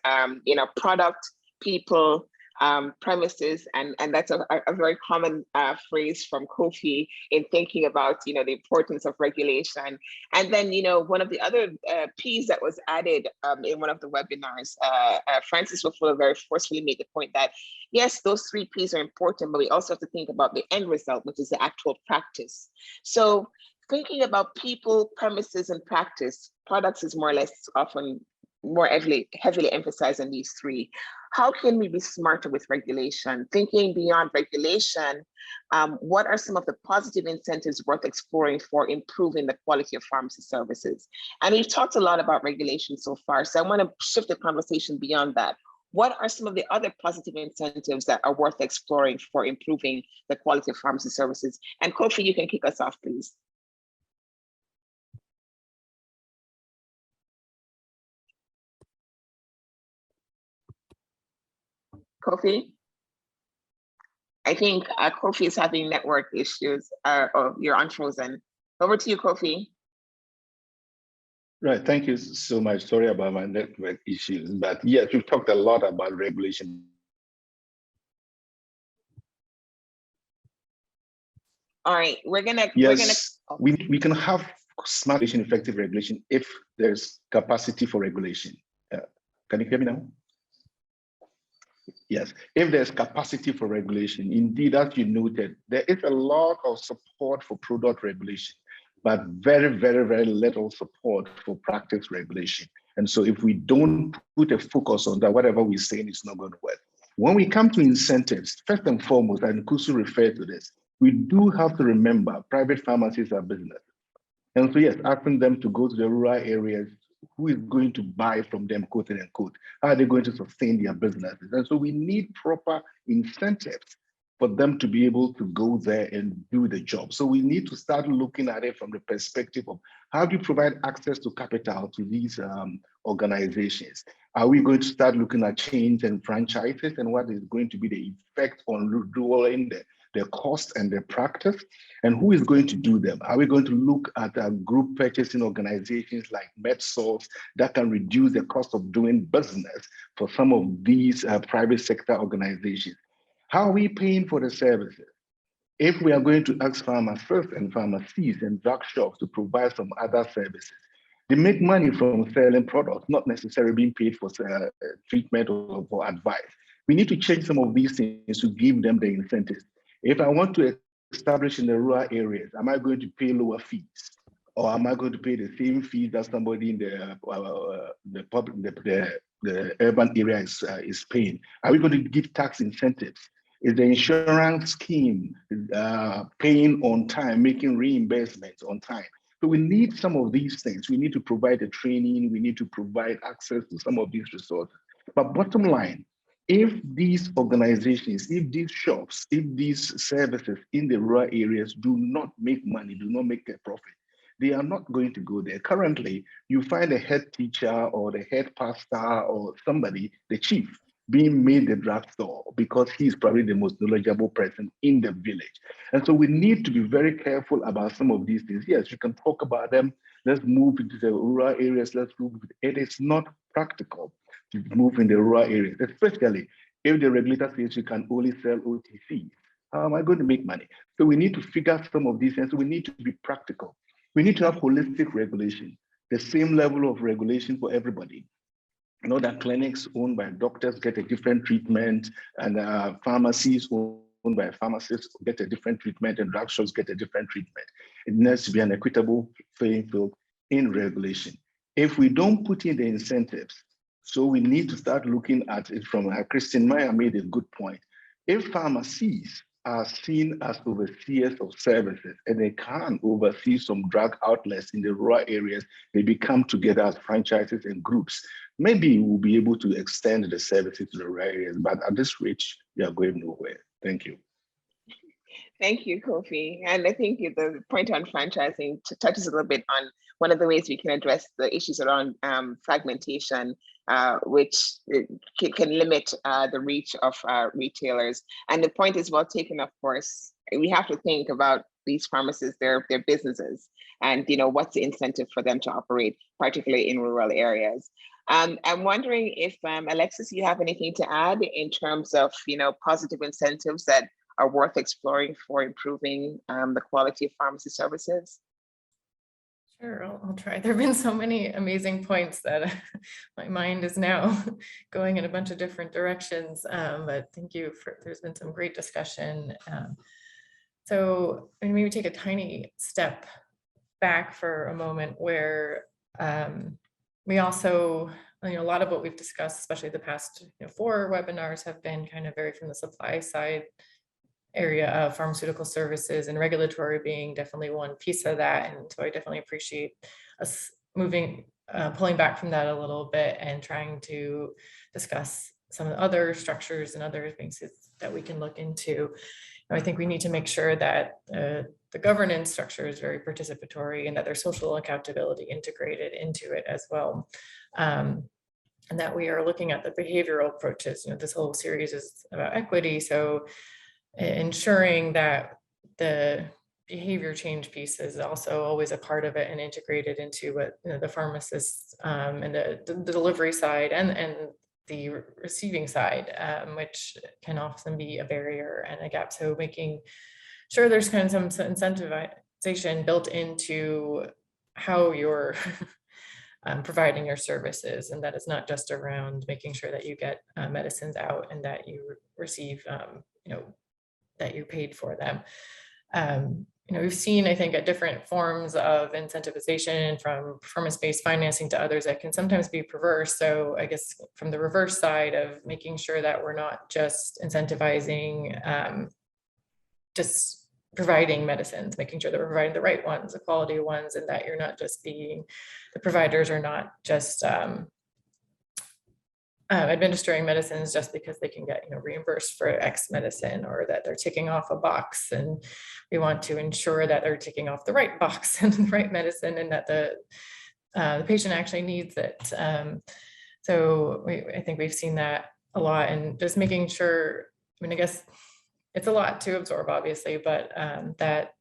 Product, people, premises, and that's a very common phrase from Kofi in thinking about the importance of regulation. And then one of the other Ps that was added in one of the webinars, Francis Wafula very forcefully made the point that yes, those 3 Ps are important, but we also have to think about the end result, which is the actual practice. So thinking about people, premises, and practice, products is more or less often more heavily emphasized on these 3. How can we be smarter with regulation? Thinking beyond regulation, what are some of the positive incentives worth exploring for improving the quality of pharmacy services? And we've talked a lot about regulation so far, so I want to shift the conversation beyond that. What are some of the other positive incentives that are worth exploring for improving the quality of pharmacy services? And Kofi, you can kick us off, please. Kofi? I think Kofi is having network issues, or you're unfrozen. Over to you, Kofi. Right, thank you so much. Sorry about my network issues, but yes, we've talked a lot about regulation. All right, we can have smart regulation, effective regulation if there's capacity for regulation. Can you hear me now? Yes, if there's capacity for regulation, indeed, as you noted, there is a lot of support for product regulation, but very, very, very little support for practice regulation. And so if we don't put a focus on that, whatever we're saying is not going to work. When we come to incentives, first and foremost, and Kusu referred to this, we do have to remember private pharmacies are business. And so yes, asking them to go to the rural areas, who is going to buy from them, quote unquote? How are they going to sustain their businesses? And so we need proper incentives for them to be able to go there and do the job. So we need to start looking at it from the perspective of how do you provide access to capital to these organizations? Are we going to start looking at chains and franchises and what is going to be the effect on lowering the cost and the practice, and who is going to do them? Are we going to look at group purchasing organizations like MedSource that can reduce the cost of doing business for some of these private sector organizations? How are we paying for the services? If we are going to ask pharmacists and pharmacies and drug shops to provide some other services, they make money from selling products, not necessarily being paid for treatment or for advice. We need to change some of these things to give them the incentives. If I want to establish in the rural areas, am I going to pay lower fees? Or am I going to pay the same fees that somebody in the urban area is paying? Are we going to give tax incentives? Is the insurance scheme paying on time, making reimbursements on time? So we need some of these things. We need to provide the training. We need to provide access to some of these resources. But bottom line, if these organizations, if these shops, if these services in the rural areas do not make money, do not make a profit, they are not going to go there. Currently, you find a head teacher or the head pastor or somebody, the chief, being made the drugstore because he's probably the most knowledgeable person in the village. And so we need to be very careful about some of these things. Yes, you can talk about them. Let's move into the rural areas. Let's move. It is not practical to move in the rural areas, especially if the regulator says you can only sell OTCs. How am I going to make money? So we need to figure out some of these things. So we need to be practical. We need to have holistic regulation, the same level of regulation for everybody. You know that clinics owned by doctors get a different treatment, and pharmacies owned by pharmacists get a different treatment, and drug shops get a different treatment. It needs to be an equitable playing field in regulation. If we don't put in the incentives, so we need to start looking at it from, Christine Meyer made a good point. If pharmacies are seen as overseers of services and they can oversee some drug outlets in the rural areas, they become together as franchises and groups. Maybe we'll be able to extend the services to the rural areas, but at this rate, we are going nowhere. Thank you. Thank you, Kofi. And I think the point on franchising touches a little bit on one of the ways we can address the issues around fragmentation, which can limit the reach of retailers. And the point is well taken, of course. We have to think about these pharmacies, their businesses, and what's the incentive for them to operate, particularly in rural areas. I'm wondering if, Alexis, you have anything to add in terms of positive incentives that are worth exploring for improving the quality of pharmacy services? Sure, I'll try. There have been so many amazing points that my mind is now going in a bunch of different directions, but thank you there's been some great discussion. So maybe take a tiny step back for a moment where we also, a lot of what we've discussed, especially the past 4 webinars, have been kind of very from the supply side area of pharmaceutical services, and regulatory being definitely one piece of that. And so I definitely appreciate us pulling back from that a little bit and trying to discuss some of the other structures and other things that we can look into. I think we need to make sure that the governance structure is very participatory and that there's social accountability integrated into it as well. And that we are looking at the behavioral approaches. This whole series is about equity. So ensuring that the behavior change piece is also always a part of it and integrated into what the pharmacists and the delivery side and the receiving side, which can often be a barrier and a gap. So making sure there's kind of some incentivization built into how you're providing your services, and that is not just around making sure that you get medicines out and that you receive, that you paid for them. We've seen, I think, at different forms of incentivization, from performance-based financing to others, that can sometimes be perverse. So I guess from the reverse side of making sure that we're not just incentivizing just providing medicines, making sure that we're providing the right ones, the quality ones, and that you're not just the providers are not just administering medicines just because they can get reimbursed for X medicine, or that they're ticking off a box. And we want to ensure that they're ticking off the right box and the right medicine, and that the patient actually needs it. So I think we've seen that a lot, and just making sure, I mean, I guess it's a lot to absorb, obviously, but that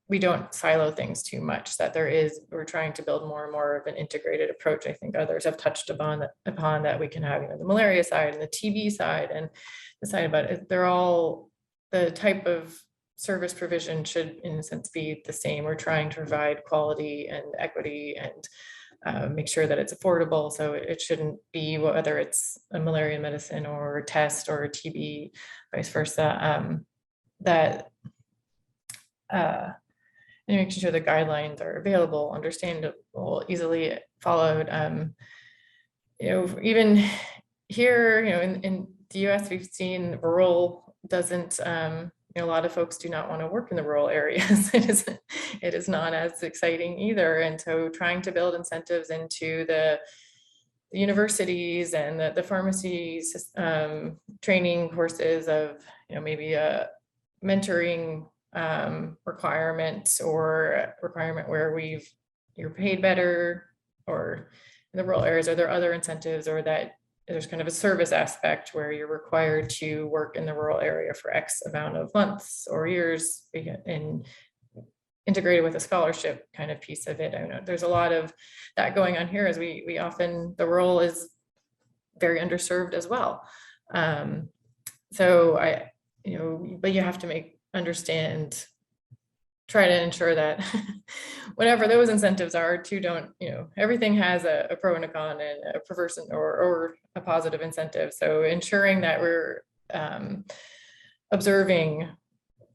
we don't silo things too much, that we're trying to build more and more of an integrated approach. I think others have touched upon that we can have the malaria side and the TB side and the side about it. They're all, the type of service provision should in a sense be the same. We're trying to provide quality and equity and make sure that it's affordable. So it shouldn't be whether it's a malaria medicine or a test or a TB, vice versa, and making sure the guidelines are available, understandable, easily followed. Even here, in the US, we've seen rural doesn't, a lot of folks do not want to work in the rural areas. It is not as exciting either. And so trying to build incentives into the universities and the pharmacies, training courses of, maybe a mentoring requirement, or requirement where you're paid better, or in the rural areas, are there other incentives, or that there's kind of a service aspect where you're required to work in the rural area for X amount of months or years, and integrated with a scholarship kind of piece of it. I know there's a lot of that going on here, as we often, the rural is very underserved as well. So but you have to try to ensure that whatever those incentives are everything has a pro and a con, and a perverse or a positive incentive. So ensuring that we're observing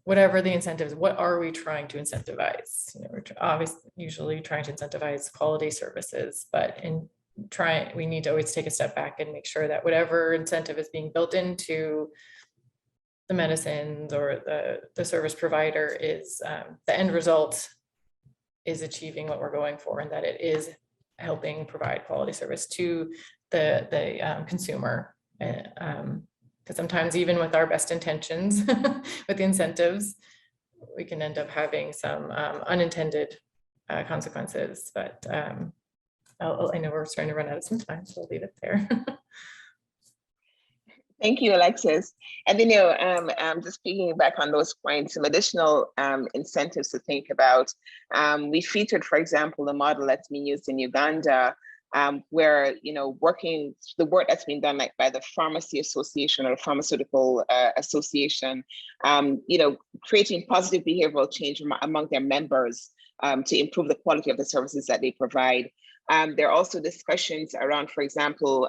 whatever the incentives, what are we trying to incentivize? We're obviously usually trying to incentivize quality services, but we need to always take a step back and make sure that whatever incentive is being built into the medicines or the service provider is the end result is achieving what we're going for, and that it is helping provide quality service to the consumer. Because sometimes even with our best intentions, with the incentives, we can end up having some unintended consequences. But I know we're starting to run out of some time, so I'll leave it there. Thank you, Alexis. And then, just piggyback on those points, some additional incentives to think about. We featured, for example, the model that's been used in Uganda, where, the work that's been done by the Pharmacy Association or the Pharmaceutical Association, creating positive behavioral change among their members to improve the quality of the services that they provide. There are also discussions around, for example,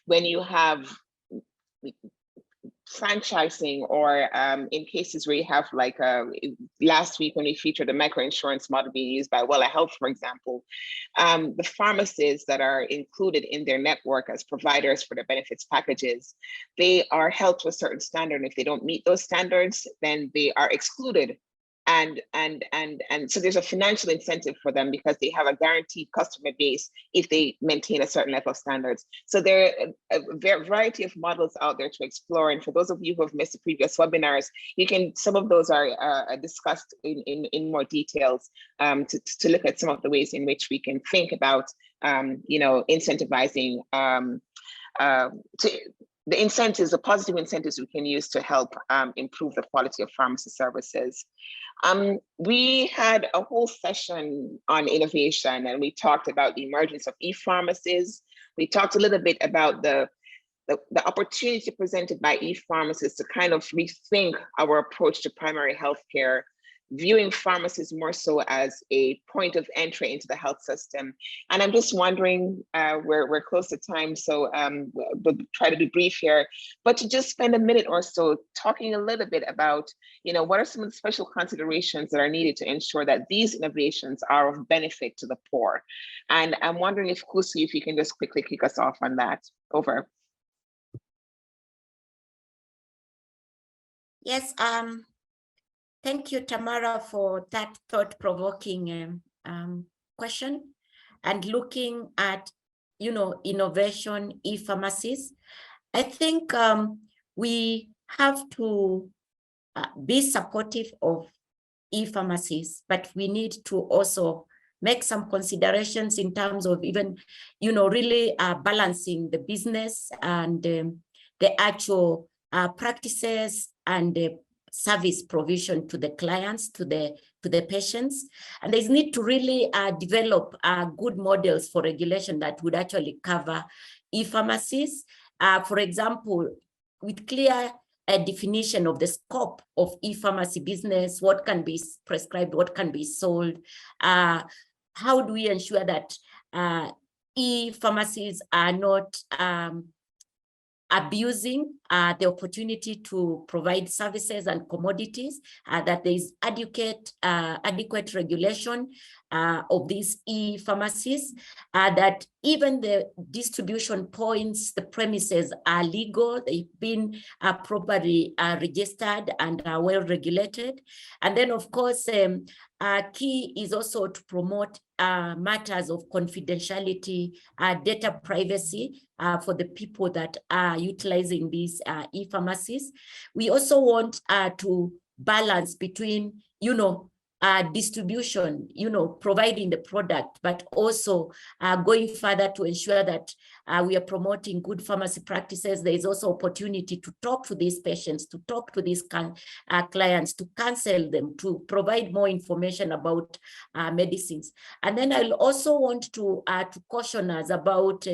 when you have franchising, or in cases where you have last week when we featured the microinsurance model being used by Wella Health, for example, the pharmacies that are included in their network as providers for the benefits packages, they are held to a certain standard. And if they don't meet those standards, then they are excluded. And so there's a financial incentive for them because they have a guaranteed customer base if they maintain a certain level of standards. So there are a variety of models out there to explore. And for those of you who have missed the previous webinars, some of those are discussed in more details to look at some of the ways in which we can think about, incentivizing the incentives, the positive incentives we can use to help improve the quality of pharmacy services. We had a whole session on innovation, and we talked about the emergence of e-pharmacies. We talked a little bit about the opportunity presented by e-pharmacies to kind of rethink our approach to primary healthcare, viewing pharmacies more so as a point of entry into the health system. And I'm just wondering, we're close to time, so we'll try to be brief here, but to just spend a minute or so talking a little bit about, what are some of the special considerations that are needed to ensure that these innovations are of benefit to the poor. And I'm wondering if Kusi, if you can just quickly kick us off on that. Over. Yes, Thank you, Tamara, for that thought-provoking question. And looking at, innovation, e-pharmacies, I think we have to be supportive of e-pharmacies, but we need to also make some considerations in terms of even, really balancing the business and the actual practices and the service provision to the clients, to the patients. And there's need to really develop good models for regulation that would actually cover e-pharmacies. For example, with clear definition of the scope of e-pharmacy business, what can be prescribed, what can be sold, how do we ensure that e-pharmacies are not abusing the opportunity to provide services and commodities, that there is adequate regulation of these e-pharmacies, that even the distribution points, the premises are legal, they've been properly registered and are well regulated. And then, of course, key is also to promote matters of confidentiality, data privacy for the people that are utilizing these e-pharmacies. We also want to balance between, distribution, providing the product, but also going further to ensure that we are promoting good pharmacy practices. There is also opportunity to talk to these patients, to talk to these clients, to counsel them, to provide more information about medicines. And then I'll also want to caution us about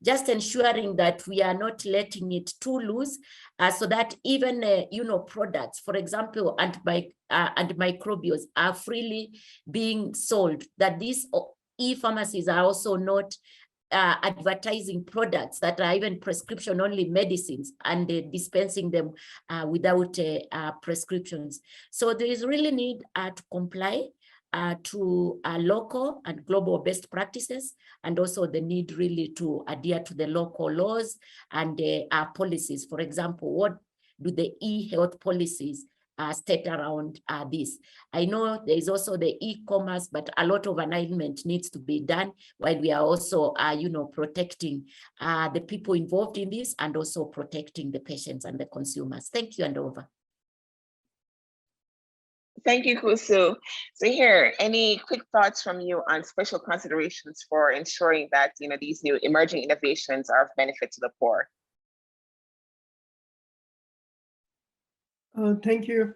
just ensuring that we are not letting it too loose, so that even, products, for example, antimicrobials are freely being sold, that these e-pharmacies are also not advertising products that are even prescription-only medicines and dispensing them without prescriptions. So there is really need to comply to local and global best practices, and also the need really to adhere to the local laws and policies. For example, what do the e-health policies state around this? I know there is also the e-commerce, but a lot of alignment needs to be done while we are also, protecting the people involved in this and also protecting the patients and the consumers. Thank you, and over. Thank you, Kusu. So here, any quick thoughts from you on special considerations for ensuring that these new emerging innovations are of benefit to the poor? Thank you,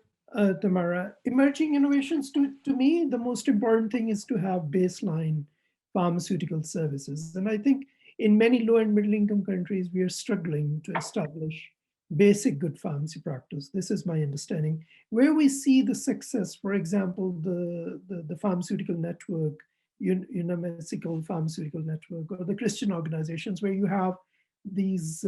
Tamara. Emerging innovations, to me, the most important thing is to have baseline pharmaceutical services. And I think in many low and middle income countries, we are struggling to establish basic good pharmacy practice. This is my understanding. Where we see the success, for example, the pharmaceutical network, Pharmaceutical network, or the Christian organizations where you have these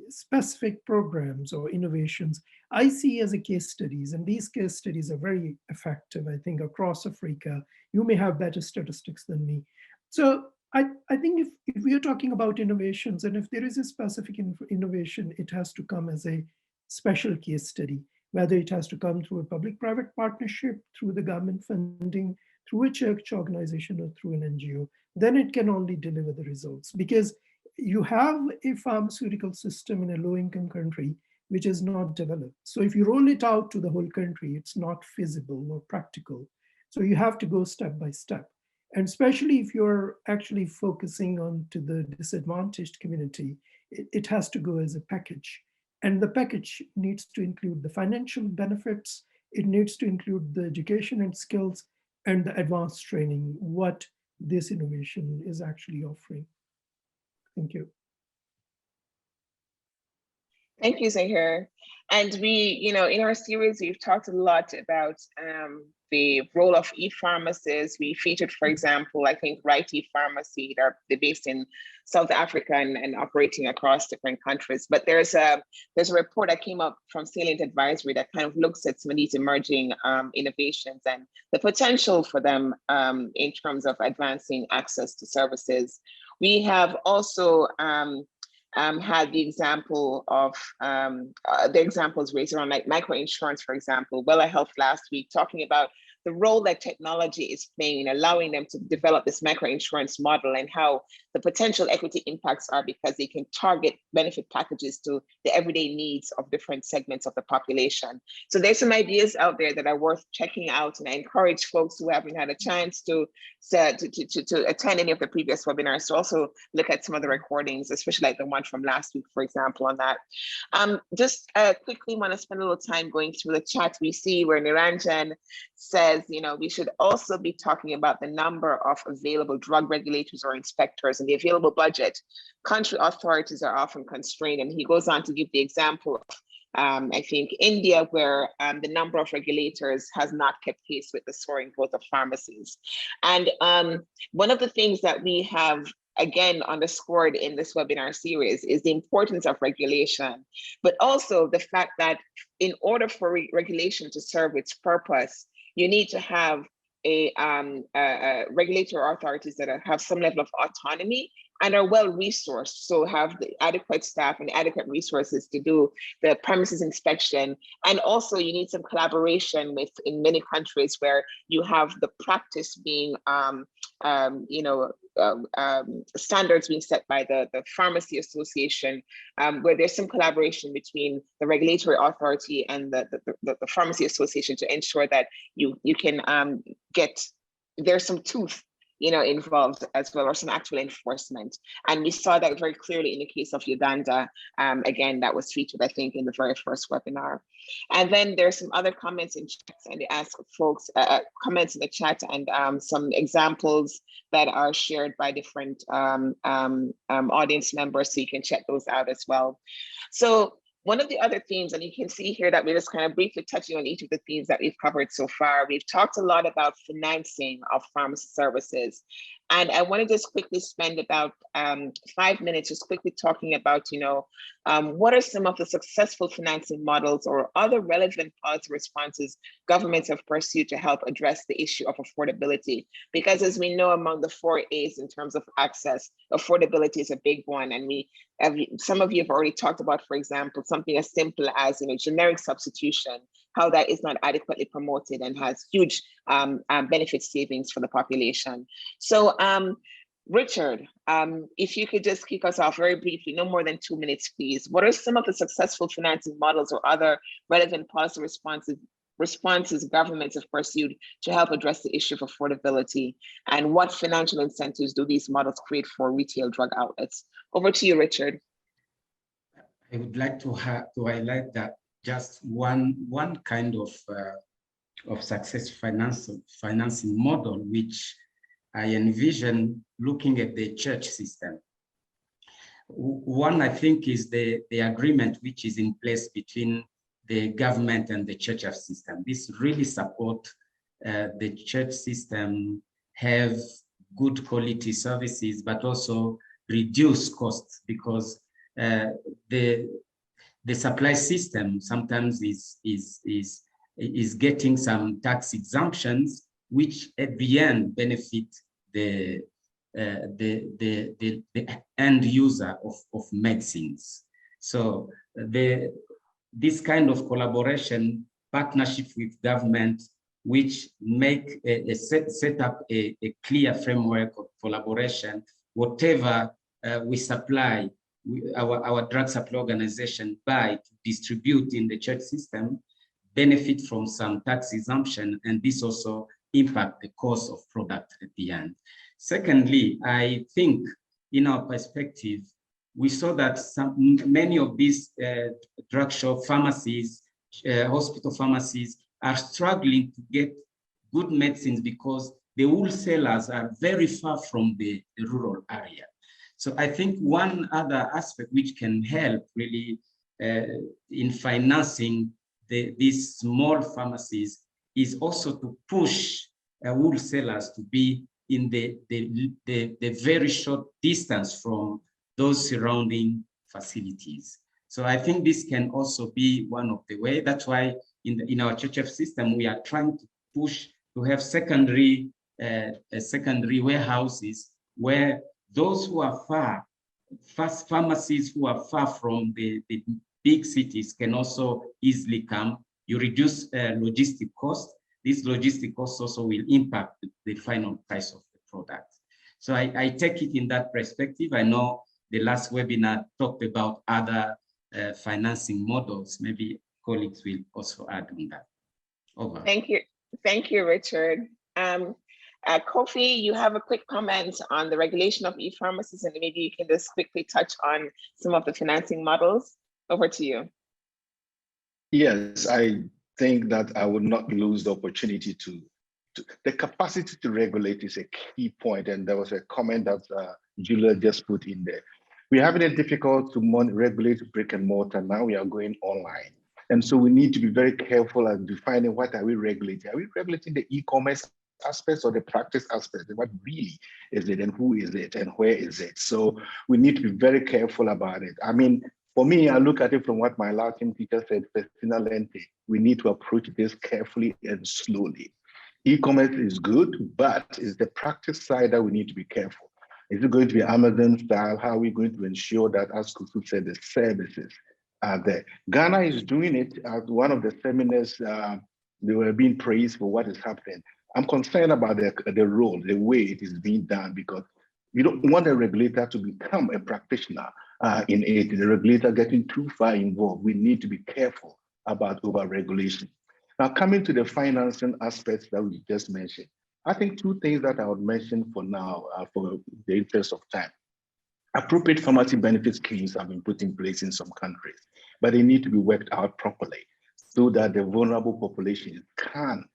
specific programs or innovations, I see as a case studies, and these case studies are very effective, I think, across Africa. You may have better statistics than me. So I think if we are talking about innovations, and if there is a specific innovation, it has to come as a special case study, whether it has to come through a public-private partnership, through the government funding, through a church organization, or through an NGO, then it can only deliver the results. Because you have a pharmaceutical system in a low-income country which is not developed. So if you roll it out to the whole country, it's not feasible or practical. So you have to go step by step. And especially if you're actually focusing on to the disadvantaged community, it has to go as a package. And the package needs to include the financial benefits, it needs to include the education and skills, and the advanced training, what this innovation is actually offering. Thank you. Thank you, Zahir. And we, in our series, we've talked a lot about the role of e-pharmacies. We featured, for example, I think Right E-Pharmacy, they're based in South Africa and operating across different countries. But there's a report that came up from Salient Advisory that kind of looks at some of these emerging innovations and the potential for them in terms of advancing access to services. We have also had the example of the examples raised around like microinsurance, for example. Wella Health last week talking about the role that technology is playing in allowing them to develop this microinsurance model and how the potential equity impacts are because they can target benefit packages to the everyday needs of different segments of the population. So there's some ideas out there that are worth checking out, and I encourage folks who haven't had a chance to attend any of the previous webinars to also look at some of the recordings, especially like the one from last week, for example, on that. Just quickly want to spend a little time going through the chat. We see where Niranjan says, you know, we should also be talking about the number of available drug regulators or inspectors and the available budget. Country authorities are often constrained, and he goes on to give the example of I think India, where the number of regulators has not kept pace with the soaring growth of pharmacies. And one of the things that we have again underscored in this webinar series is the importance of regulation, but also the fact that in order for regulation to serve its purpose, you need to have a regulatory authorities that have some level of autonomy and are well resourced, so have the adequate staff and adequate resources to do the premises inspection. And also you need some collaboration with, in many countries where you have the practice being, standards being set by the Pharmacy Association, where there's some collaboration between the regulatory authority and the Pharmacy Association to ensure that you can there's some tooth involved as well, or some actual enforcement. And we saw that very clearly in the case of Uganda. Again, that was featured, I think, in the very first webinar. And then there's some other comments in chat, and they ask folks, comments in the chat, and some examples that are shared by different audience members, so you can check those out as well. So one of the other themes, and you can see here that we're just kind of briefly touching on each of the themes that we've covered so far. We've talked a lot about financing of pharmacy services. And I want to just quickly spend about 5 minutes just quickly talking about, what are some of the successful financing models or other relevant policy responses governments have pursued to help address the issue of affordability? Because as we know, among the 4 A's in terms of access, affordability is a big one. And some of you have already talked about, for example, something as simple as generic substitution, how that is not adequately promoted and has huge benefit savings for the population. So Richard, if you could just kick us off very briefly, no more than 2 minutes, please. What are some of the successful financing models or other relevant policy responses governments have pursued to help address the issue of affordability? And what financial incentives do these models create for retail drug outlets? Over to you, Richard. I would like to highlight that just one kind of success financing model, which I envision looking at the church system. One, I think, is the agreement which is in place between the government and the church system. This really support the church system have good quality services, but also reduce costs, because the supply system sometimes is getting some tax exemptions, which at the end benefit the end user of medicines. So this kind of collaboration, partnership with government, which make set up a clear framework of collaboration. Whatever we supply, our drug supply organization buy to distribute in the church system, benefit from some tax exemption, and this also impact the cost of product at the end. Secondly, I think in our perspective, we saw that many of these drug shop pharmacies, hospital pharmacies are struggling to get good medicines because the wholesalers are very far from the rural area. So I think one other aspect which can help really in financing these small pharmacies is also to push wholesalers to be in the very short distance from those surrounding facilities. So I think this can also be one of the ways. That's why in our church system, we are trying to push to have secondary warehouses where those who are far first pharmacies who are far from the big cities can also easily come. You reduce logistic costs. These logistic costs also will impact the final price of the product. So I take it in that perspective. I know the last webinar talked about other financing models. Maybe colleagues will also add on that. Over. Thank you, Richard. Kofi, you have a quick comment on the regulation of e-pharmacies, and maybe you can just quickly touch on some of the financing models. Over to you. Yes, I think that I would not lose the opportunity to the capacity to regulate is a key point, and there was a comment that Julia just put in there. We're having it difficult to regulate brick and mortar. Now we are going online. And so we need to be very careful at defining what are we regulating. Are we regulating the e-commerce aspects or the practice aspects? What really is it and who is it and where is it? So we need to be very careful about it. I mean, for me, I look at it from what my Latin teacher said, Festina Lente. We need to approach this carefully and slowly. E-commerce is good, but it's the practice side that we need to be careful. Is it going to be Amazon style? How are we going to ensure that, as Kusu said, the services are there? Ghana is doing it at one of the seminars. They were being praised for what is happening. I'm concerned about the role, the way it is being done, because you don't want a regulator to become a practitioner in it. The regulator getting too far involved. We need to be careful about over-regulation. Now, coming to the financing aspects that we just mentioned, I think two things that I would mention for now, for the interest of time. Appropriate pharmacy benefit schemes have been put in place in some countries, but they need to be worked out properly so that the vulnerable population can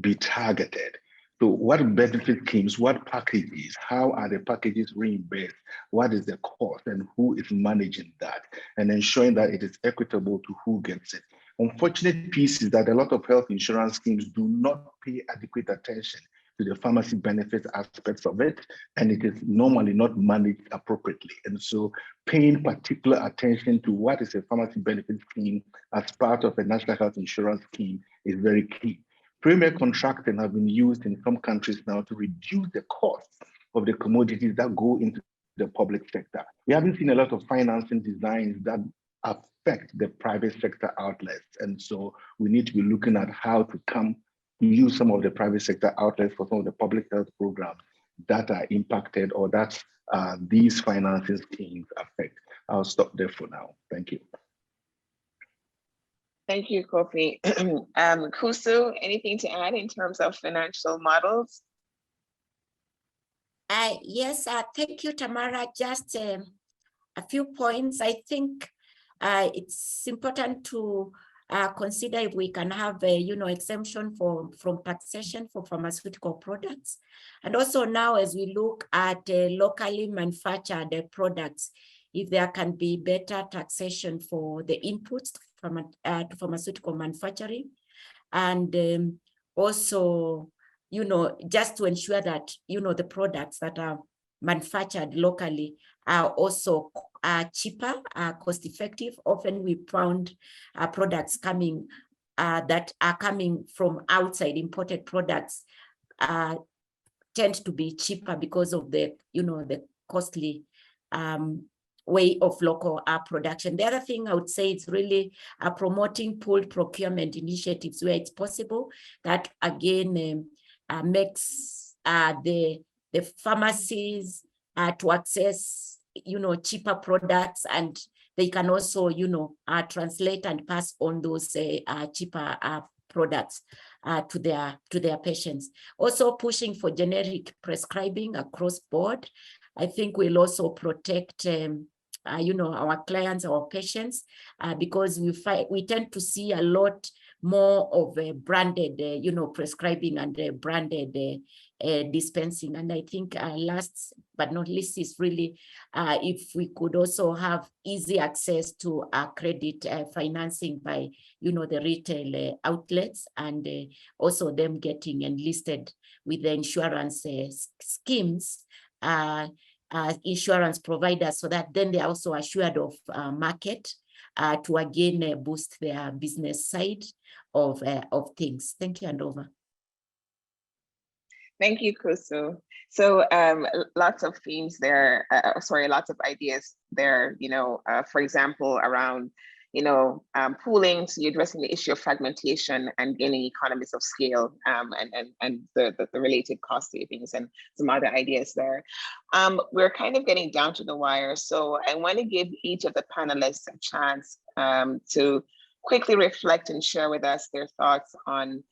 be targeted. So what benefit schemes, what packages, how are the packages reimbursed, what is the cost, and who is managing that, and ensuring that it is equitable to who gets it. Unfortunate piece is that a lot of health insurance schemes do not pay adequate attention to the pharmacy benefit aspects of it, and it is normally not managed appropriately. And so paying particular attention to what is a pharmacy benefit scheme as part of a national health insurance scheme is very key. Premier contracting have been used in some countries now to reduce the cost of the commodities that go into the public sector. We haven't seen a lot of financing designs that affect the private sector outlets. And so we need to be looking at how to use some of the private sector outlets for some of the public health programs that are impacted or that these financing schemes affect. I'll stop there for now. Thank you. Thank you, Kofi. Kusu, anything to add in terms of financial models? Yes, thank you, Tamara. Just a few points. I think it's important to consider if we can have a exemption from taxation for pharmaceutical products. And also now as we look at locally manufactured products, if there can be better taxation for the inputs to pharmaceutical manufacturing. And also, just to ensure that, the products that are manufactured locally are also cheaper, cost effective. Often we found products coming that are coming from outside, imported products tend to be cheaper because of the, the costly way of local production. The other thing I would say is really promoting pooled procurement initiatives where it's possible. That again makes the pharmacies to access cheaper products, and they can also translate and pass on those cheaper products to their patients. Also pushing for generic prescribing across board. I think we'll also protect our clients, our patients, because we tend to see a lot more of a branded prescribing and branded dispensing. And I think last but not least is really if we could also have easy access to credit financing by the retail outlets, and also them getting enlisted with the insurance schemes, insurance providers, so that then they're also assured of market to again boost their business side of things. Thank you, and over. Thank you, Kusu. So lots of themes there, lots of ideas there, for example, around, pooling, so you're addressing the issue of fragmentation and gaining economies of scale, and the related cost savings and some other ideas there. We're kind of getting down to the wire, so I want to give each of the panelists a chance to quickly reflect and share with us their thoughts on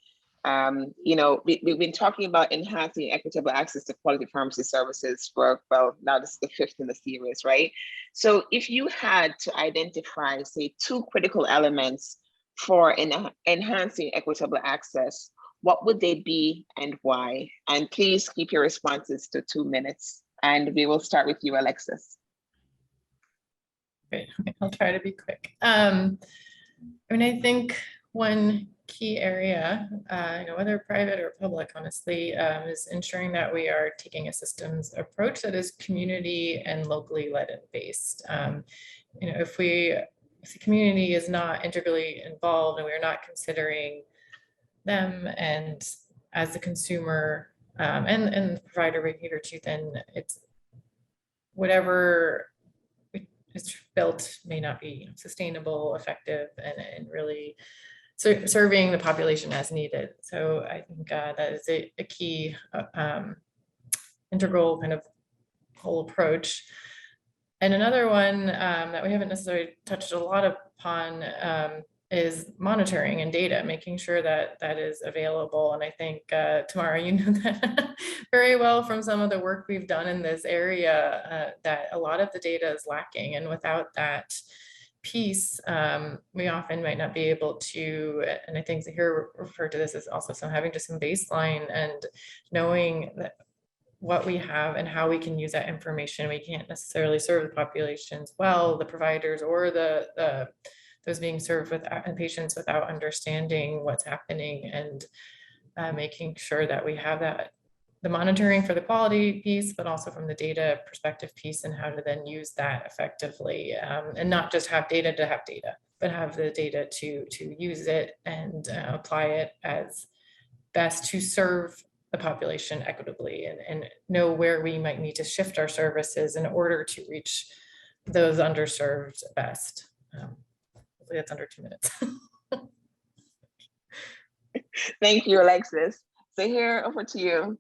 we've been talking about enhancing equitable access to quality pharmacy services for, well, now this is the 5th in the series, right? So if you had to identify, say, 2 critical elements for enhancing equitable access, what would they be and why? And please keep your responses to 2 minutes. And we will start with you, Alexis. Great, I'll try to be quick. I think one key area, whether private or public, honestly, is ensuring that we are taking a systems approach that is community and locally led and based. If the community is not integrally involved and we're not considering them and as the consumer and the provider here too, then it's whatever is built may not be sustainable, effective, and really serving the population as needed. So I think that is a key integral kind of whole approach. And another one that we haven't necessarily touched a lot upon is monitoring and data, making sure that that is available. And I think, Tamara, you know that very well from some of the work we've done in this area, that a lot of the data is lacking. And without that piece, we often might not be able to, and I think Zahir referred to this as also having just some baseline and knowing that what we have and how we can use that information. We can't necessarily serve the populations well, the providers or those being served with patients without understanding what's happening and making sure that we have that, the monitoring for the quality piece, but also from the data perspective piece and how to then use that effectively, and not just have data to have data, but have the data to use it and apply it as best to serve the population equitably and know where we might need to shift our services in order to reach those underserved best. Hopefully that's under 2 minutes. Thank you, Alexis. Zahir, over to you.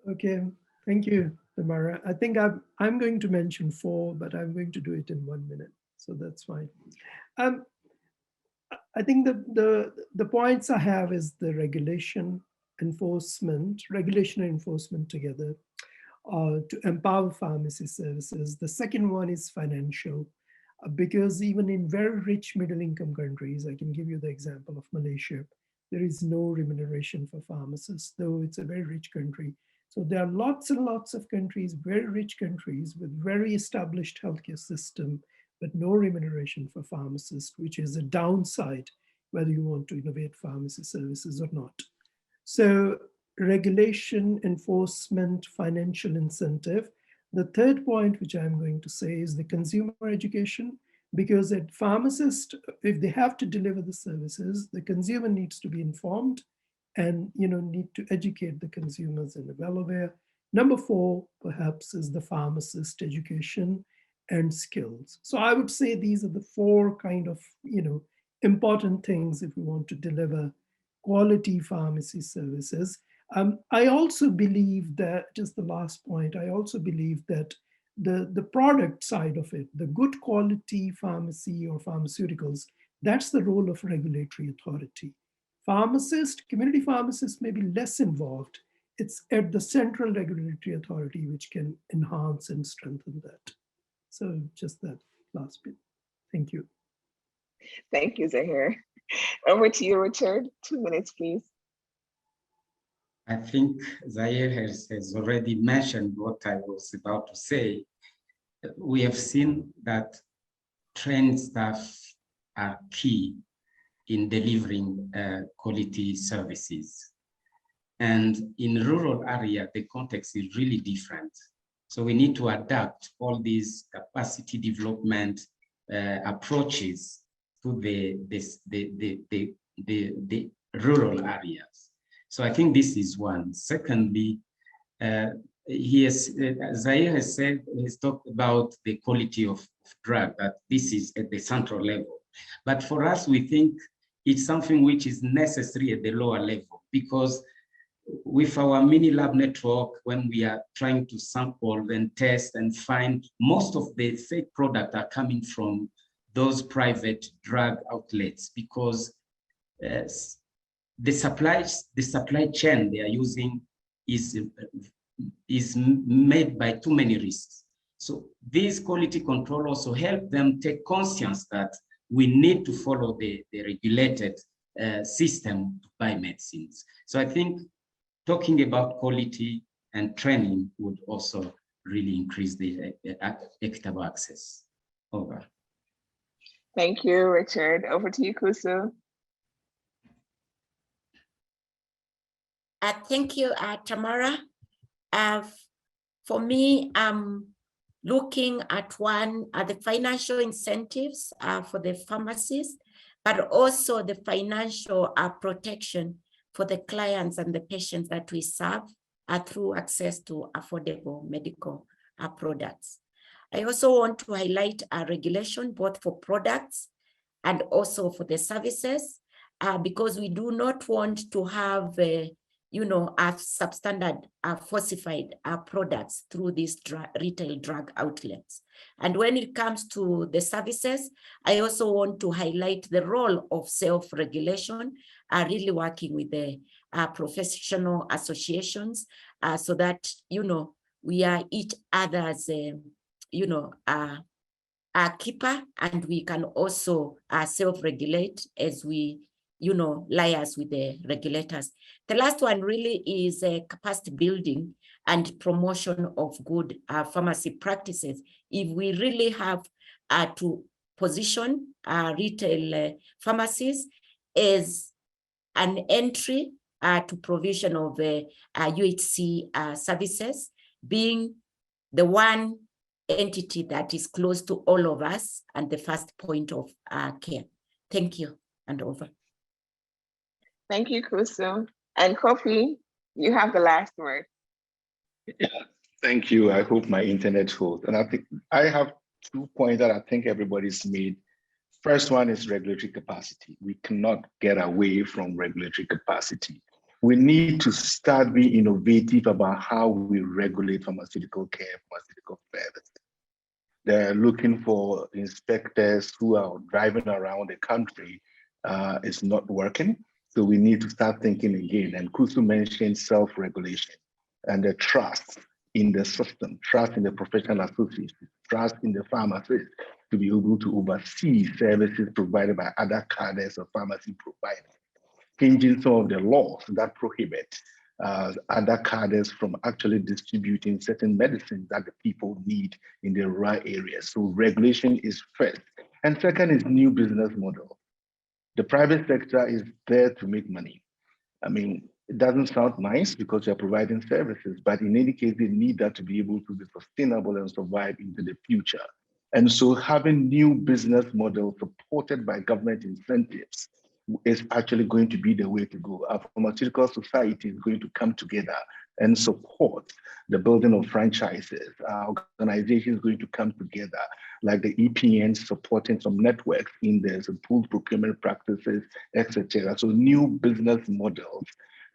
Okay, thank you, Tamara. I think I'm going to mention 4, but I'm going to do it in 1 minute, so that's fine. I think the points I have is the regulation and enforcement together to empower pharmacy services. The second one is financial, because even in very rich middle-income countries, I can give you the example of Malaysia, there is no remuneration for pharmacists, though it's a very rich country. So there are lots and lots of countries, very rich countries with very established healthcare system, but no remuneration for pharmacists, which is a downside, whether you want to innovate pharmacy services or not. So regulation, enforcement, financial incentive. The third point, which I'm going to say, is the consumer education, because at pharmacists, if they have to deliver the services, the consumer needs to be informed and need to educate the consumers and well aware. Number 4, perhaps, is the pharmacist education and skills. So I would say these are the 4 kind of important things if we want to deliver quality pharmacy services. I also believe that, just the last point, I also believe that the product side of it, the good quality pharmacy or pharmaceuticals, that's the role of regulatory authority. Pharmacists, community pharmacists may be less involved. It's at the central regulatory authority which can enhance and strengthen that. So just that last bit. Thank you. Thank you, Zahir. Over to you, Richard. 2 minutes, please. I think Zahir has already mentioned what I was about to say. We have seen that trained staff are key in delivering quality services. And in rural area, the context is really different. So we need to adapt all these capacity development approaches to the rural areas. So I think this is one. Secondly, Zaire has said, he's talked about the quality of drug, that this is at the central level. But for us, we think it's something which is necessary at the lower level, because with our mini lab network, when we are trying to sample and test and find, most of the fake products are coming from those private drug outlets, because the supply chain they are using is made by too many risks. So these quality control also help them take conscience that we need to follow the regulated system to buy medicines. So I think talking about quality and training would also really increase the equitable access. Over. Thank you, Richard. Over to you, Kusu. Thank you, Tamara. For me, I'm looking at the financial incentives for the pharmacies, but also the financial protection for the clients and the patients that we serve through access to affordable medical products. I also want to highlight a regulation both for products and also for the services, because we do not want to have substandard falsified products through these retail drug outlets. And when it comes to the services, I also want to highlight the role of self-regulation, really working with the professional associations so that, we are each other's, keeper, and we can also self-regulate as we liaise with the regulators. The last one really is capacity building and promotion of good pharmacy practices. If we really have to position retail pharmacies as an entry to provision of UHC services, being the one entity that is close to all of us and the first point of care. Thank you, and over. Thank you, Kusu. And Kofi, you have the last word. Yeah, thank you. I hope my internet holds. And I think I have 2 points that I think everybody's made. First one is regulatory capacity. We cannot get away from regulatory capacity. We need to start being innovative about how we regulate pharmaceutical care, pharmaceutical services. They're looking for inspectors who are driving around the country. It's not working. So we need to start thinking again. And Kusu mentioned self-regulation and the trust in the system, trust in the professional associations, trust in the pharmacists to be able to oversee services provided by other cadres of pharmacy providers, changing some of the laws that prohibit other cadres from actually distributing certain medicines that the people need in the rural areas. So regulation is first. And second is new business model. The private sector is there to make money. I mean, it doesn't sound nice because you're providing services, but in any case, they need that to be able to be sustainable and survive into the future. And so having new business models supported by government incentives is actually going to be the way to go. Our pharmaceutical society is going to come together and support the building of franchises. Our organization is going to come together, like the EPN supporting some networks in there, some pooled procurement practices, etc. So new business models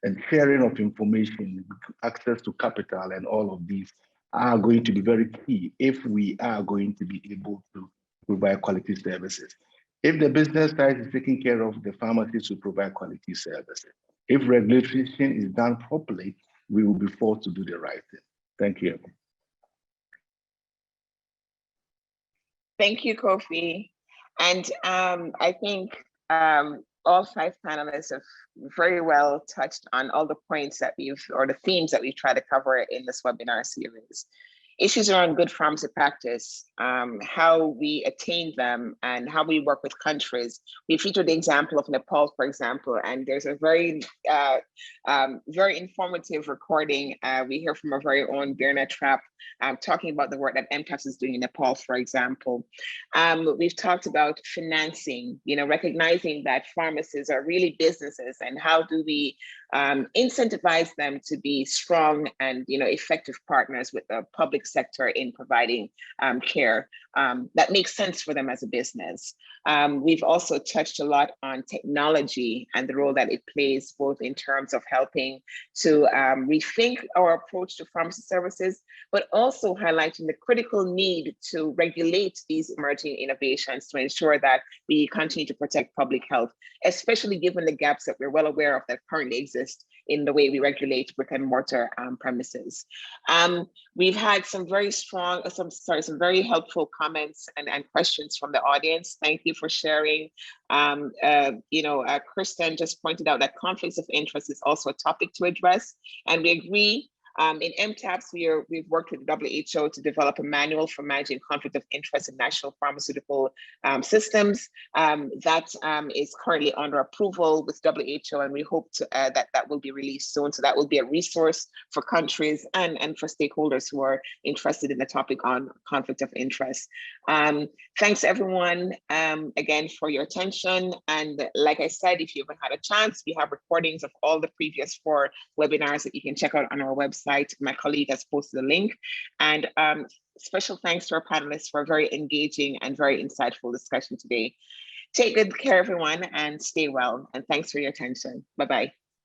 and sharing of information, access to capital, and all of these are going to be very key if we are going to be able to provide quality services. If the business side is taking care of, the pharmacists will provide quality services. If regulation is done properly, we will be forced to do the right thing. Thank you. Thank you, Kofi. And I think all 5 panelists have very well touched on all the points that or the themes that we've tried to cover in this webinar series. Issues around good pharmacy practice, how we attain them, and how we work with countries. We featured the example of Nepal, for example, and there's a very, very informative recording. We hear from our very own Birna Trapp talking about the work that MTaPS is doing in Nepal, for example. We've talked about financing, recognizing that pharmacies are really businesses, and how do we incentivize them to be strong and effective partners with the public sector in providing care that makes sense for them as a business. We've also touched a lot on technology and the role that it plays, both in terms of helping to rethink our approach to pharmacy services, but also highlighting the critical need to regulate these emerging innovations to ensure that we continue to protect public health, especially given the gaps that we're well aware of that currently exist in the way we regulate brick and mortar premises. We've had some very strong, some very helpful comments and questions from the audience. Thank you for sharing. Kristen just pointed out that conflicts of interest is also a topic to address, and we agree. In MTaPS, we've worked with WHO to develop a manual for managing conflict of interest in national pharmaceutical systems. That is currently under approval with WHO, and we hope to, that will be released soon. So that will be a resource for countries and for stakeholders who are interested in the topic on conflict of interest. Thanks everyone again for your attention. And like I said, if you haven't had a chance, we have recordings of all the previous 4 webinars that you can check out on our website. My colleague has posted a link. And special thanks to our panelists for a very engaging and very insightful discussion today. Take good care, everyone, and stay well. And thanks for your attention. Bye-bye.